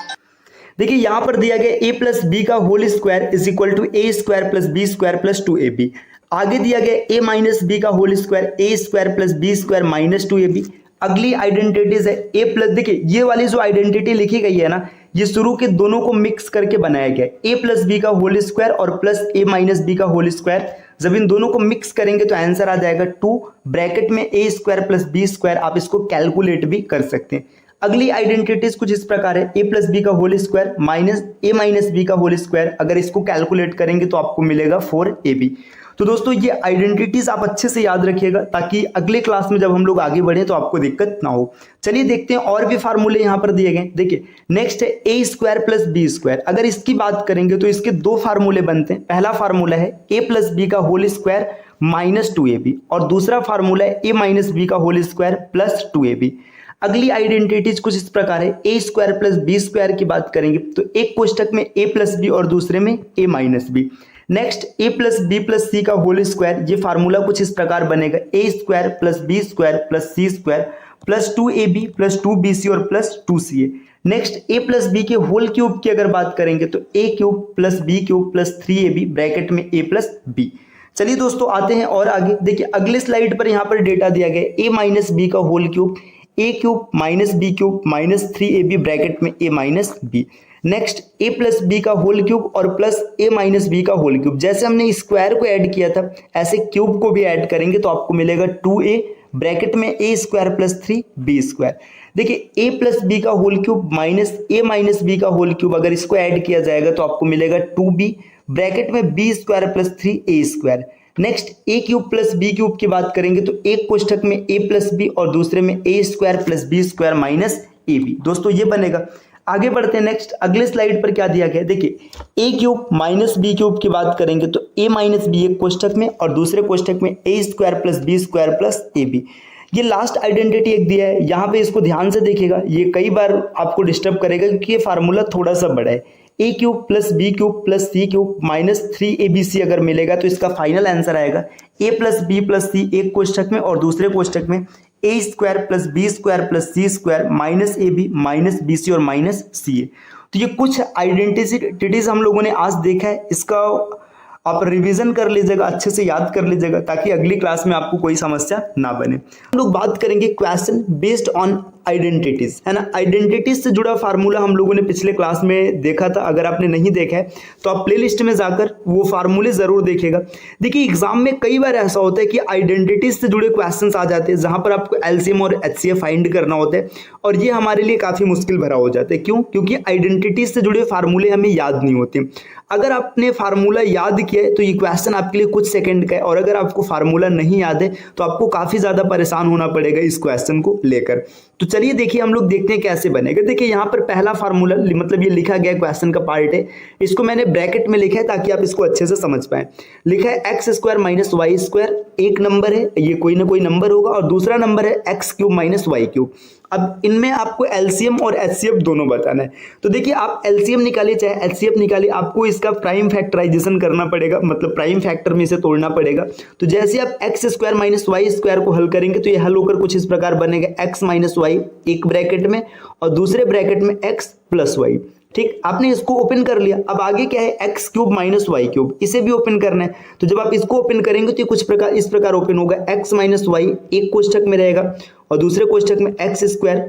देखिए यहाँ पर दिया गया a प्लस बी का whole square is equal to A square plus B square plus 2ab। आगे दिया गया a माइनस बी का whole square A square plus B square minus 2ab। अगली आइडेंटिटीज है a प्लस, देखिए ये वाली जो आइडेंटिटी लिखी गई है ना, ये शुरू के दोनों को मिक्स करके बनाया गया है, a प्लस बी का होल स्क्वायर और प्लस a माइनस बी का होल स्क्वायर। जब इन दोनों को मिक्स करेंगे तो आंसर आ जाएगा 2, ब्रैकेट में a square plus B square, आप इसको कैलकुलेट भी कर सकते हैं। अगली आइडेंटिटीज कुछ इस प्रकार है, a प्लस बी का whole square minus a minus B का होल स्क्वायर, अगर इसको कैलकुलेट करेंगे तो आपको मिलेगा 4ab। तो दोस्तों ये आइडेंटिटीज आप अच्छे से याद रखिएगा, ताकि अगले क्लास में जब हम लोग आगे बढ़े तो आपको दिक्कत ना हो। चलिए देखते हैं और भी फार्मूले यहाँ पर दिए गए। देखिए नेक्स्ट है a square plus B square. अगर इसकी बात करेंगे तो इसके 2 फार्मूले बनते हैं। पहला फार्मूला है a प्लस बी का होल स्क्वायर माइनस 2ab और दूसरा फार्मूला है a माइनस बी का होल स्क्वायर प्लस 2ab। अगली आइडेंटिटीज कुछ इस प्रकार है, a square plus B square की बात करेंगे तो एक कोष्टक में a प्लस बी और दूसरे में a minus B. Next a plus B plus C का होल स्क्वायर, ये फार्मूला कुछ इस प्रकार बनेगा, a square plus B square plus C square plus 2ab plus 2bc और plus 2ca। Next a plus B के होल क्यूब की अगर बात करेंगे तो a cube plus B cube plus 3ab bracket में a प्लस बी। चलिए दोस्तों आते हैं और आगे। देखिए अगले स्लाइड पर यहाँ पर डेटा दिया गया, a माइनस बी का whole cube, a cube minus B cube minus 3ab bracket में a minus B. Next a plus B का होल क्यूब और प्लस a माइनस बी का होल क्यूब। जैसे हमने स्क्वायर को ऐड किया था ऐसे क्यूब को भी ऐड करेंगे तो आपको मिलेगा 2a ब्रैकेट में a square plus 3b square. देखिए a प्लस बी का whole cube minus a minus B का होल क्यूब, अगर इसको ऐड किया जाएगा तो आपको मिलेगा 2b ब्रैकेट में b square plus 3a square. Next a cube plus B cube की बात करेंगे तो एक कोष्टक में a प्लस बी और दूसरे में a square plus B square minus ab। दोस्तों ये बनेगा। आगे बढ़ते हैं नेक्स्ट अगले स्लाइड पर क्या दिया गया, देखिए a cube minus B cube की बात करेंगे तो a माइनस बी एक कोष्टक में और दूसरे कोष्टक में a square plus B square plus ab। ये लास्ट आइडेंटिटी एक दिया है, यहाँ पे इसको ध्यान से देखिएगा, ये कई बार आपको डिस्टर्ब करेगा क्योंकि ये फार्मूला थोड़ा सा बड़ा है। a cube plus B cube plus C cube minus 3abc अगर मिलेगा तो इसका फाइनल आंसर आएगा a plus B plus C एक कोष्टक में और दूसरे कोष्टक में A square plus B square plus C square minus A B minus B C और माइनस सी ए। तो ये कुछ आइडेंटिटीज हम लोगों ने आज देखा है, इसका आप रिवीजन कर लीजिएगा, अच्छे से याद कर लीजिएगा ताकि अगली क्लास में आपको कोई समस्या ना बने। हम लोग बात करेंगे क्वेश्चन बेस्ड ऑन आइडेंटिटीज, है ना। आइडेंटिटीज से जुड़ा फार्मूला हम लोगों ने पिछले क्लास में देखा था, अगर आपने नहीं देखा है तो आप प्लेलिस्ट में जाकर वो फार्मूले जरूर देखिएगा। देखिए एग्जाम में कई बार ऐसा होता है कि आइडेंटिटीज से जुड़े क्वेश्चंस आ जाते हैं जहां पर आपको एलसीएम और एचसीएफ फाइंड करना होता है, और ये हमारे लिए काफी मुश्किल भरा हो जाता है। क्यों? क्योंकि आइडेंटिटीज से जुड़े फार्मूले हमें याद नहीं होते। अगर आपने फार्मूला याद किया है तो ये क्वेश्चन आपके लिए कुछ सेकंड का है, और अगर आपको फार्मूला नहीं याद है तो आपको काफी ज्यादा परेशान होना पड़ेगा इस क्वेश्चन को लेकर। तो चलिए देखिए हम लोग देखते हैं कैसे बनेगा। देखिए यहाँ पर पहला फार्मूला, मतलब ये लिखा गया क्वेश्चन का पार्ट है, इसको मैंने ब्रैकेट में लिखा है ताकि आप इसको अच्छे से समझ पाए। लिखा है X square minus Y square, एक नंबर है, ये कोई ना कोई नंबर होगा, और दूसरा नंबर है X cube minus Y cube. अब इनमें आपको एलसीएम और एचसीएफ दोनों बताना है। तो देखिए आप एलसीएम निकालिए चाहे एचसीएफ निकालिए, आपको इसका प्राइम फैक्टराइजेशन करना पड़ेगा, मतलब प्राइम फैक्टर में इसे तोड़ना पड़ेगा। तो जैसे आप X square minus Y square को हल करेंगे तो ये हल होकर कुछ इस प्रकार बनेगा, एक्स माइनस वाई एक ब्रैकेट में और दूसरे ब्रैकेट में एक्स प्लस वाई। ठीक, आपने इसको ओपन कर लिया। अब आगे क्या है, X cube minus Y cube, इसे भी ओपन करना है। तो जब आप इसको ओपन करेंगे तो ये कुछ प्रकार इस प्रकार ओपन होगा, एक्स माइनस वाई एक कोष्ठक में रहेगा और दूसरे कोष्ठक में X square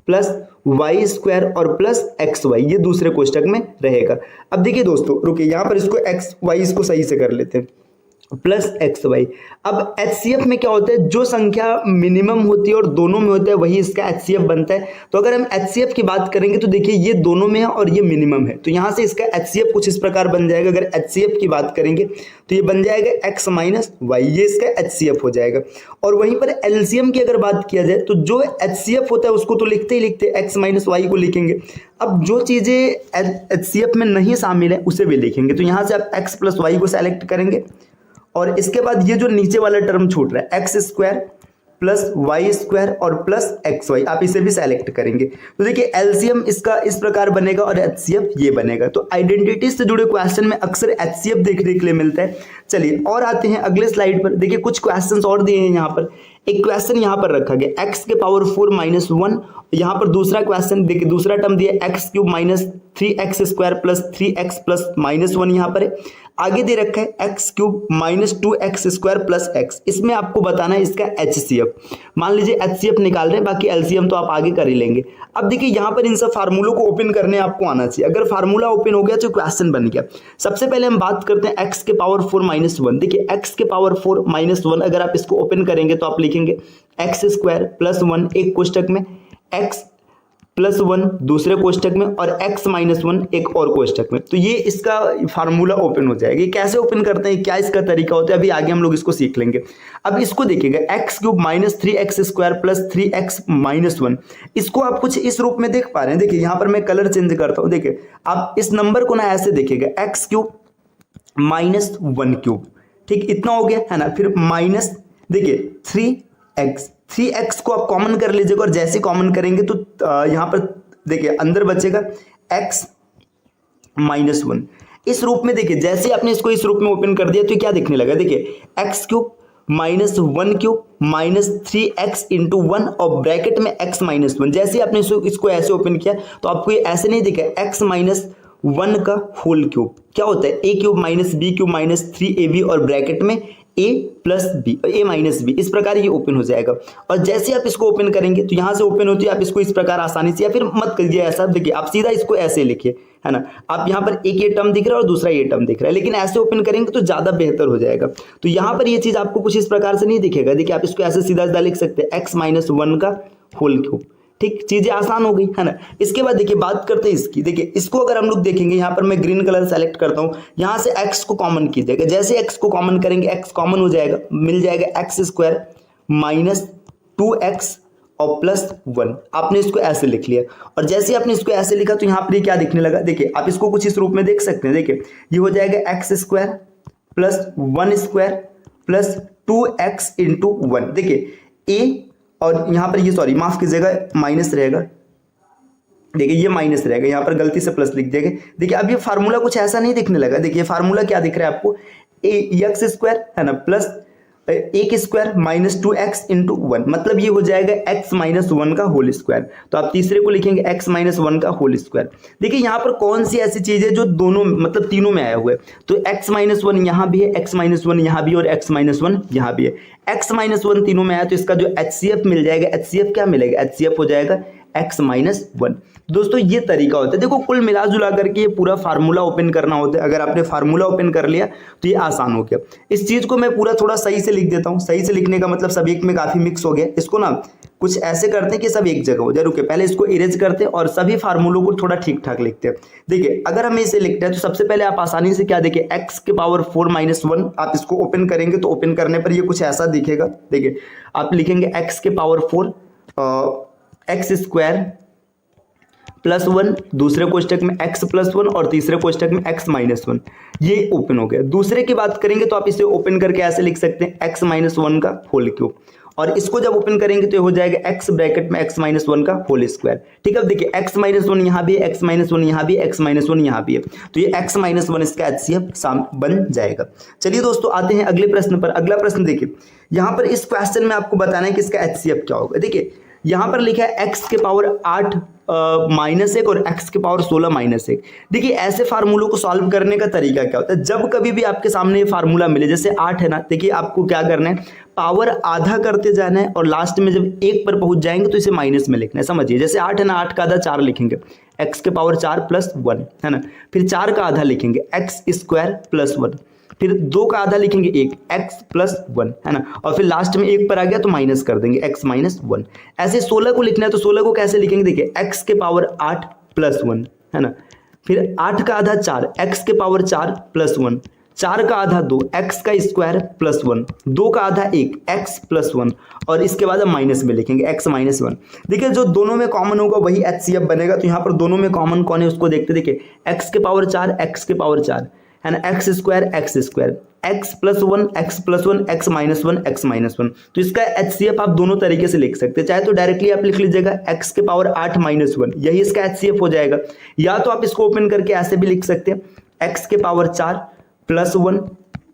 plus Y square और प्लस एक्स वाई, ये दूसरे कोष्ठक में रहेगा। अब देखिए दोस्तों रुकिए, यहाँ पर इसको एक्स वाई इसको सही से कर लेते हैं, प्लस एक्स वाई। अब एचसीएफ में क्या होता है, जो संख्या मिनिमम होती है और दोनों में होता है वही इसका एचसीएफ बनता है। तो अगर हम एचसीएफ की बात करेंगे तो देखिए ये दोनों में है और ये मिनिमम है, तो यहाँ से इसका एचसीएफ कुछ इस प्रकार बन जाएगा। अगर एचसीएफ की बात करेंगे तो ये बन जाएगा एक्स माइनस वाई, ये इसका एचसीएफ हो जाएगा। और वहीं पर एलसीएम की अगर बात किया जाए तो जो एचसीएफ होता है उसको तो लिखते ही लिखते एक्स माइनस वाई को लिखेंगे। अब जो चीजें एचसीएफ में नहीं शामिल है उसे भी लिखेंगे। तो यहाँ से आप एक्स प्लस वाई को सेलेक्ट करेंगे और इसके बाद ये जो नीचे वाला टर्म छूट रहा है X square plus Y square और प्लस एक्स वाई, आप इसे भी सेलेक्ट करेंगे। तो देखिए एलसीएम इसका इस प्रकार बनेगा और एचसीएफ ये बनेगा। तो आइडेंटिटीज से जुड़े क्वेश्चन में अक्सर एचसीएफ देखने के लिए मिलता है। चलिए और आते हैं अगले स्लाइड पर। देखिए कुछ क्वेश्चंस और दिए हैं यहाँ पर। एक क्वेश्चन यहाँ पर रखा गया एक्स के पावर 4 माइनस 1, यहाँ पर दूसरा क्वेश्चन देखिए, दूसरा टर्म दिया x cube minus 3x square plus 3x plus minus 1 यहाँ पर है। आगे दे रखा है X cube minus 2x square plus x, इसमें आपको बताना है इसका एचसीएफ। मान लीजिए एचसीएफ निकाल रहे हैं, बाकी एलसीएम तो आप आगे कर ही लेंगे। अब देखिए यहाँ पर इन सब फार्मूलों को ओपन करने आपको आना चाहिए। अगर फार्मूला ओपन हो गया तो क्वेश्चन बन गया। सबसे पहले हम बात करते हैं एक्स के पावर 4 माइनस 1। देखिए एक्स के पावर 4 माइनस 1 अगर आप इसको ओपन करेंगे तो आप लिखेंगे एक्स स्क्वायर प्लस 1 एक कोष्ठक में, एक्स प्लस 1 दूसरे कोष्ठक में और x माइनस 1 एक और कोष्ठक में। तो ये इसका फार्मूला ओपन हो जाएगा। ये कैसे ओपन करते हैं, क्या इसका तरीका होता है, अभी आगे हम लोग इसको सीख लेंगे। अब इसको देखिएगा x cube minus 3x square plus 3x minus 1, इसको आप कुछ इस रूप में देख पा रहे हैं। देखिए यहाँ पर मैं कलर चेंज करता हूँ। देखिए आप इस नंबर को ना ऐसे देखिएगा, एक्स क्यूब माइनस 1 क्यूब, ठीक इतना हो गया है ना। फिर माइनस देखिए 3x को आप कॉमन कर लीजिएगा और जैसे कॉमन करेंगे तो यहां पर देखिए अंदर बचेगा x माइनस 1 इस रूप में। देखिए जैसे आपने इसको इस रूप में ओपन कर दिया तो क्या दिखने लगा, देखिए x cube minus 1 cube minus 3x into 1 और ब्रैकेट में x माइनस 1। जैसे आपने इसको ऐसे ओपन किया तो आपको ये ऐसे नहीं दिखा x माइनस 1 का होल क्यूब क्या होता है, a cube minus b cube minus 3ab और ब्रैकेट में a plus B, a minus B, इस प्रकार ये ओपन हो जाएगा। और जैसे आप इसको ओपन करेंगे तो यहाँ से ओपन होती है, आप इसको इस प्रकार आसानी से, या फिर मत करिए ऐसा, देखिए आप सीधा इसको ऐसे लिखिए, है ना। आप यहाँ पर एक ये टर्म दिख रहा है और दूसरा ये टर्म दिख रहा है, लेकिन ऐसे ओपन करेंगे तो ज्यादा बेहतर हो जाएगा। तो यहाँ पर ये चीज आपको कुछ इस प्रकार से नहीं दिखेगा। देखिए आप इसको ऐसे सीधा सीधा लिख सकते हैं एक्स माइनस 1 का होल क्यूब, ठीक, चीजें आसान हो गई, है ना। इसके बाद देखिए बात करते हैं इसकी। देखिए इसको अगर हम लोग देखेंगे, यहाँ पर मैं ग्रीन कलर सेलेक्ट करता हूँ, यहाँ से x को कॉमन कीजिएगा। जैसे x को कॉमन करेंगे x कॉमन हो जाएगा, मिल जाएगा एक्स स्क्वायर माइनस 2x और प्लस 1। आपने इसको ऐसे लिख लिया और जैसे आपने इसको ऐसे लिखा तो यहाँ पर क्या दिखने लगा, देखिए आप इसको कुछ इस रूप में देख सकते हैं। देखिए ये हो जाएगा x square plus 1 square plus 2x into 1। देखिए a और यहाँ पर ये सॉरी माफ कीजिएगा माइनस रहेगा, देखिए ये माइनस रहेगा, यहाँ पर गलती से प्लस लिख देंगे। देखिए अब ये फार्मूला कुछ ऐसा नहीं दिखने लगा। देखिए फार्मूला क्या दिख रहा है आपको, एक्स स्क्वायर है ना प्लस एक स्क्वायर माइनस 2x इंटू 1, मतलब ये हो जाएगा x माइनस 1 का होल स्क्वायर। तो आप तीसरे को लिखेंगे x माइनस 1 का होल स्क्वायर। देखिए यहाँ पर कौन सी ऐसी चीज है जो दोनों मतलब तीनों में आया हुआ है, तो x माइनस 1 यहाँ भी है, x माइनस 1 यहाँ भी, और x माइनस 1 यहाँ भी है। x माइनस 1 तीनों में आया तो इसका जो HCF मिल जाएगा, HCF क्या मिलेगा, HCF हो जाएगा x माइनस 1। दोस्तों ये तरीका होता है। देखो कुल मिला जुला करके ये पूरा फार्मूला ओपन करना होता है। अगर आपने फार्मूला ओपन कर लिया तो ये आसान हो गया। इस चीज को मैं पूरा थोड़ा सही से लिख देता हूँ। सही से लिखने का मतलब सब एक में काफी मिक्स हो गया। इसको ना कुछ ऐसे करते हैं कि सब एक जगह हो जाए। रुके पहले इसको इरेज करते हैं और सभी फार्मूलों को थोड़ा ठीक ठाक लिखते हैं। देखिए अगर हम इसे लिखते हैं तो सबसे पहले आप आसानी से क्या देखिए, x के पावर 4 माइनस 1 आप इसको ओपन करेंगे तो ओपन करने पर ये कुछ ऐसा दिखेगा। देखिए आप लिखेंगे x के पावर 4 x स्क्वायर प्लस 1, दूसरे कोष्टक में x प्लस 1 और तीसरे कोष्टक में x माइनस 1, ये ओपन हो गया। दूसरे की बात करेंगे तो आप इसे ओपन करके ऐसे लिख सकते हैं x माइनस 1 का होल क्यूब, और इसको जब ओपन करेंगे तो ये हो जाएगा x ब्रैकेट में x माइनस 1 का होल स्क्वायर। ठीक है, अब देखिए x माइनस 1 यहाँ भी है, x माइनस 1 यहाँ भी है, x माइनस 1 यहाँ भी है, तो ये x माइनस 1 इसका HCF बन जाएगा। चलिए दोस्तों आते हैं अगले प्रश्न पर। अगला प्रश्न देखिए, यहाँ पर इस क्वेश्चन में आपको बताना है कि इसका HCF क्या होगा। देखिए यहाँ पर लिखा है x के पावर 8 माइनस 1 और x के पावर 16 माइनस 1। देखिए ऐसे फार्मूलों को सॉल्व करने का तरीका क्या होता है, जब कभी भी आपके सामने ये फार्मूला मिले, जैसे 8 है ना, देखिए आपको क्या करना है, पावर आधा करते जाना है और लास्ट में जब 1 पर पहुंच जाएंगे तो इसे माइनस में लिखना है। समझिए जैसे 8 है ना, 8 का आधा 4 लिखेंगे, x के पावर 4 प्लस 1 है ना, फिर 4 का आधा लिखेंगे x स्क्वायर प्लस 1, फिर 2 का आधा लिखेंगे 1 x प्लस 1 है ना, और फिर लास्ट में 1 पर आ गया तो माइनस कर देंगे x माइनस 1। ऐसे 16 को लिखना है तो 16 को कैसे लिखेंगे, देखिए x के पावर 8 प्लस 1 है ना, फिर 8 का आधा 4 x के पावर 4 प्लस 1, 4 का आधा 2 x का स्क्वायर प्लस 1, 2 का आधा 1 x प्लस 1, और इसके बाद हम माइनस में लिखेंगे x माइनस 1। देखिए जो दोनों में कॉमन होगा वही HCF बनेगा। तो यहाँ पर दोनों में कॉमन कौन है उसको देखते, देखिए x के पावर 4 x के पावर 4 है ना, x square x plus 1 x plus 1 x minus 1 x minus 1। तो इसका HCF आप दोनों तरीके से लिख सकते हैं। चाहे तो डायरेक्टली आप लिख लीजिएगा x के पावर 8 माइनस 1, यही इसका HCF हो जाएगा, या तो आप इसको ओपन करके ऐसे भी लिख सकते हैं x के power 4 plus 1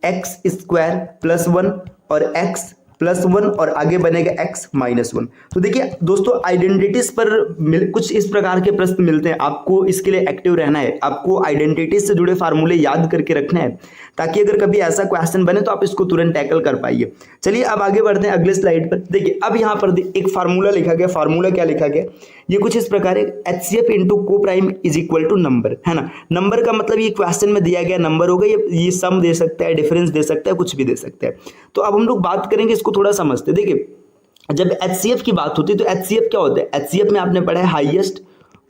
x square plus 1 और x प्लस 1 और आगे बनेगा x माइनस 1। तो देखिए दोस्तों आइडेंटिटीज पर कुछ इस प्रकार के प्रश्न मिलते हैं। आपको इसके लिए एक्टिव रहना है, आपको आइडेंटिटीज से जुड़े फार्मूले याद करके रखना है, ताकि अगर कभी ऐसा क्वेश्चन बने तो आप इसको तुरंत टैकल कर पाइए। चलिए अब आगे बढ़ते हैं अगले स्लाइड पर। देखिए अब यहाँ पर एक फार्मूला लिखा गया। फार्मूला क्या लिखा गया, ये कुछ इस प्रकार है, HCF into coprime is equal to number है ना। नंबर का मतलब ये क्वेश्चन में दिया गया नंबर होगा, ये सम दे सकता है, डिफरेंस दे सकता है, कुछ भी दे सकता है। तो अब हम लोग बात करेंगे, इसको थोड़ा समझते। देखिए जब HCF की बात होती है तो HCF क्या होता है, HCF में आपने पढ़ा है हाईएस्ट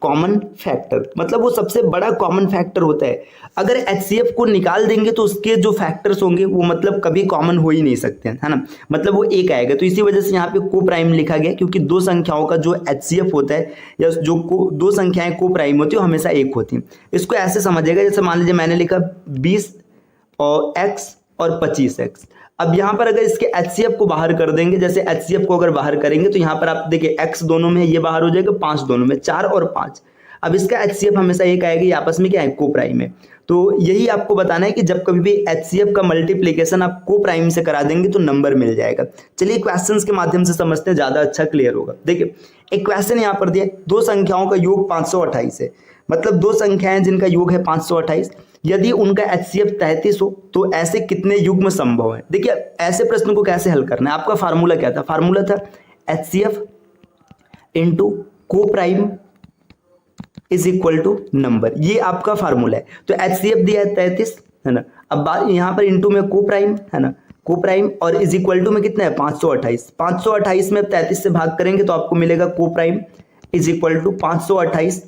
कॉमन फैक्टर, मतलब वो सबसे बड़ा कॉमन फैक्टर होता है। अगर HCF को निकाल देंगे तो उसके जो फैक्टर्स होंगे वो मतलब कभी कॉमन हो ही नहीं सकते हैं, है ना, मतलब वो एक आएगा। तो इसी वजह से यहाँ पे को प्राइम लिखा गया, क्योंकि दो संख्याओं का जो HCF होता है या जो दो संख्याएं को प्राइम होती है वो हमेशा एक होती हैं। इसको ऐसे समझिएगा, जैसे मान लीजिए मैंने लिखा 20 और x और 25x। अब यहाँ पर अगर इसके HCF को बाहर कर देंगे, जैसे HCF को अगर बाहर करेंगे तो यहाँ पर आप देखिए x दोनों में, ये बाहर हो जाएगा, 5 दोनों में, 4 और 5। अब इसका HCF हमेशा एक आएगा, ये आपस में क्या है, को प्राइम है। तो यही आपको बताना है कि जब कभी भी HCF का मल्टीप्लीकेशन आप को प्राइम से करा देंगे तो नंबर मिल जाएगा। चलिए क्वेश्चंस के माध्यम से समझते हैं, ज़्यादा अच्छा क्लियर होगा। देखिए एक क्वेश्चन यहाँ पर दिया, दो संख्याओं का योग 528 है, मतलब दो संख्याएं जिनका योग है 528, यदि उनका HCF 33 हो तो ऐसे कितने युग्म संभव है। देखिए ऐसे प्रश्न को कैसे हल करना है, आपका फार्मूला क्या था, फार्मूला था HCF into coprime is equal to number, ये आपका फार्मूला है। तो HCF दिया है 33 है ना, अब बात यहाँ पर इंटू में को प्राइम है ना, को प्राइम और इज इक्वल टू में कितना है 528। 528 में 33 से भाग करेंगे तो आपको मिलेगा को प्राइम इज इक्वल टू 528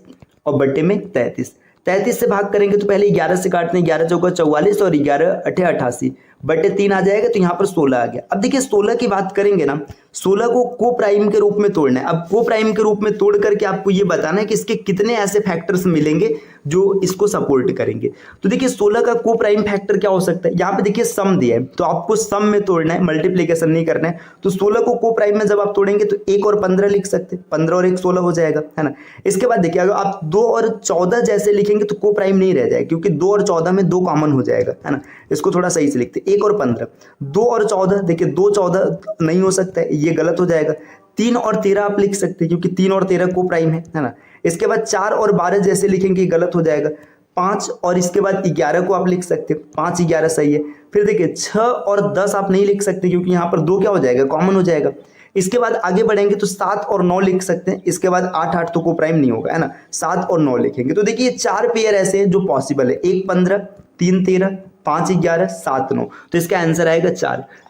और बट्टे में 33। 33 से भाग करेंगे तो पहले 11 से काटते हैं, 11 चौका 44 और 11 अठे 88, बटे 3 आ जाएगा, तो यहाँ पर 16 आ गया। अब देखिए 16 की बात करेंगे ना, 16 को को प्राइम के रूप में तोड़ना है। अब को प्राइम के रूप में तोड़ करके आपको ये बताना है कि इसके कितने ऐसे फैक्टर्स मिलेंगे जो इसको सपोर्ट करेंगे। तो देखिए 16 का को प्राइम फैक्टर क्या हो सकता है, यहाँ पे देखिए सम दिया है तो आपको सम में तोड़ना है, मल्टीप्लीकेशन नहीं करना है। तो 16 को को प्राइम में जब आप तोड़ेंगे तो 1 और 15 लिख सकते हैं, 15 और 1 16 हो जाएगा, है ना। इसके बाद देखिए अगर आप 2 और 14 जैसे लिखेंगे तो को प्राइम नहीं रह जाएगा, क्योंकि 2 और 14 में 2 कॉमन हो जाएगा, है ना। इसको थोड़ा सही से लिखते, 1 और 15, 2 और 14, देखिए 2 14 नहीं हो सकता है, ये गलत हो जाएगा। 3 और 13 आप लिख सकते हैं, क्योंकि 3 और 13 को प्राइम है ना। इसके बाद 4 और 12 जैसे लिखेंगे गलत हो जाएगा। 5 और इसके बाद 11 को आप लिख सकते हैं, 5 11 सही है। फिर देखिए 6 और 10 आप नहीं लिख सकते, क्योंकि यहाँ पर 2 क्या हो जाएगा, कॉमन हो जाएगा। इसके बाद आगे बढ़ेंगे तो 7 और 9 लिख सकते हैं। इसके बाद 8 8 तो को प्राइम नहीं होगा, है ना, 7 और 9 लिखेंगे। तो देखिए 4 पेयर ऐसे हैं जो पॉसिबल है, 1 15, 3 13, 5 11, 7 9। तो इसका आंसर आएगा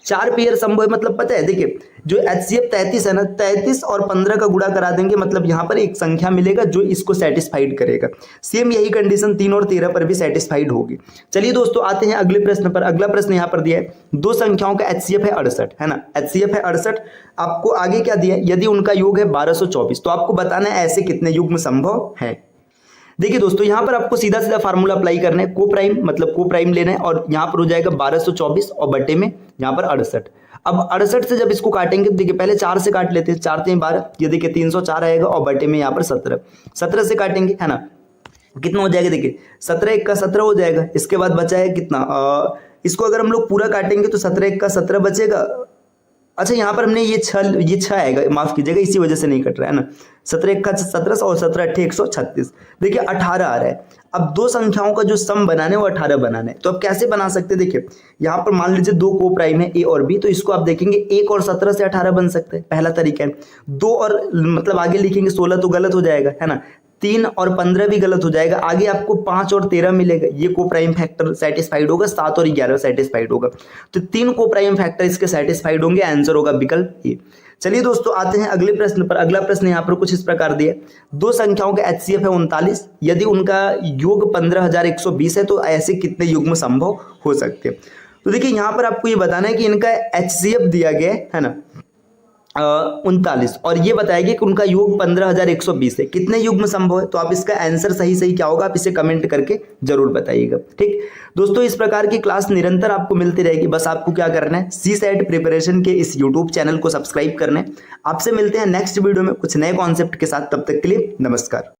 4 पेयर संभव है। मतलब पता है देखिए जो HCF 33 है ना, 33 और 15 का गुणा करा देंगे, मतलब यहाँ पर एक संख्या मिलेगा जो इसको सेटिस्फाइड करेगा। सेम यही कंडीशन 3 और 13 पर भी सेटिस्फाइड होगी। चलिए दोस्तों आते हैं अगले प्रश्न पर। अगला प्रश्न यहाँ पर दिया है, दो संख्याओं का HCF है 68, है ना, HCF है 68। आपको आगे क्या दिया है, यदि उनका योग है 1224, तो आपको बताना है ऐसे कितने युग्म संभव है। देखिए दोस्तों यहाँ पर आपको सीधा सीधा फार्मूला अप्लाई करना है, को प्राइम मतलब को प्राइम लेना है, और यहाँ पर हो जाएगा 1224 और बटे में यहाँ पर 68। अब 68 से जब इसको काटेंगे तो देखिए पहले 4 से काट लेते हैं, 4 3 12, ये देखिए 304 आएगा, और बटे में यहाँ पर 17 से काटेंगे, है ना, कितना हो जाएगा, देखिए 17 1 का 17 हो जाएगा। इसके बाद बचा है कितना, इसको अगर हम लोग पूरा काटेंगे तो 17 1 का 17 बचेगा। अच्छा यहाँ पर हमने ये 6 आएगा, माफ कीजिएगा, इसी वजह से नहीं कट रहा है ना। 17 1 का 17 और 17 8 136, देखिए 18 आ रहा है। अब दो संख्याओं का जो सम बनाना है वो 18 बनाना है। तो अब कैसे बना सकते हैं, देखिए यहाँ पर मान लीजिए 2 को प्राइम है A और B, तो इसको आप देखेंगे 1 और 17 से 18 बन सकते हैं, पहला तरीका है। 2 और मतलब आगे लिखेंगे 16 तो गलत हो जाएगा, है ना। 3 और 15 भी गलत हो जाएगा, आगे आपको 5 और 13 मिलेगा, ये को प्राइम फैक्टर सेटिस्फाइड होगा। 7 और 11 सेटिस्फाइड होगा, तो 3 को प्राइम फैक्टर इसके सेटिस्फाइड होंगे, आंसर होगा विकल्प ए। चलिए दोस्तों आते हैं अगले प्रश्न पर। अगला प्रश्न यहाँ पर कुछ इस प्रकार दिया, दो संख्याओं का HCF है 39, यदि उनका योग 15120 है तो ऐसे कितने युग्म संभव हो सकते हैं। तो देखिए यहाँ पर आपको ये बताना है कि इनका HCF दिया गया है ना 39, और ये बताएगा कि उनका योग 15120 है, कितने युग्म संभव है। तो आप इसका आंसर सही क्या होगा आप इसे कमेंट करके जरूर बताइएगा। ठीक दोस्तों, इस प्रकार की क्लास निरंतर आपको मिलती रहेगी, बस आपको क्या करना है, CSAT प्रिपरेशन के इस यूट्यूब चैनल को सब्सक्राइब करना है। आपसे मिलते हैं नेक्स्ट वीडियो में कुछ नए कॉन्सेप्ट के साथ, तब तक के लिए नमस्कार।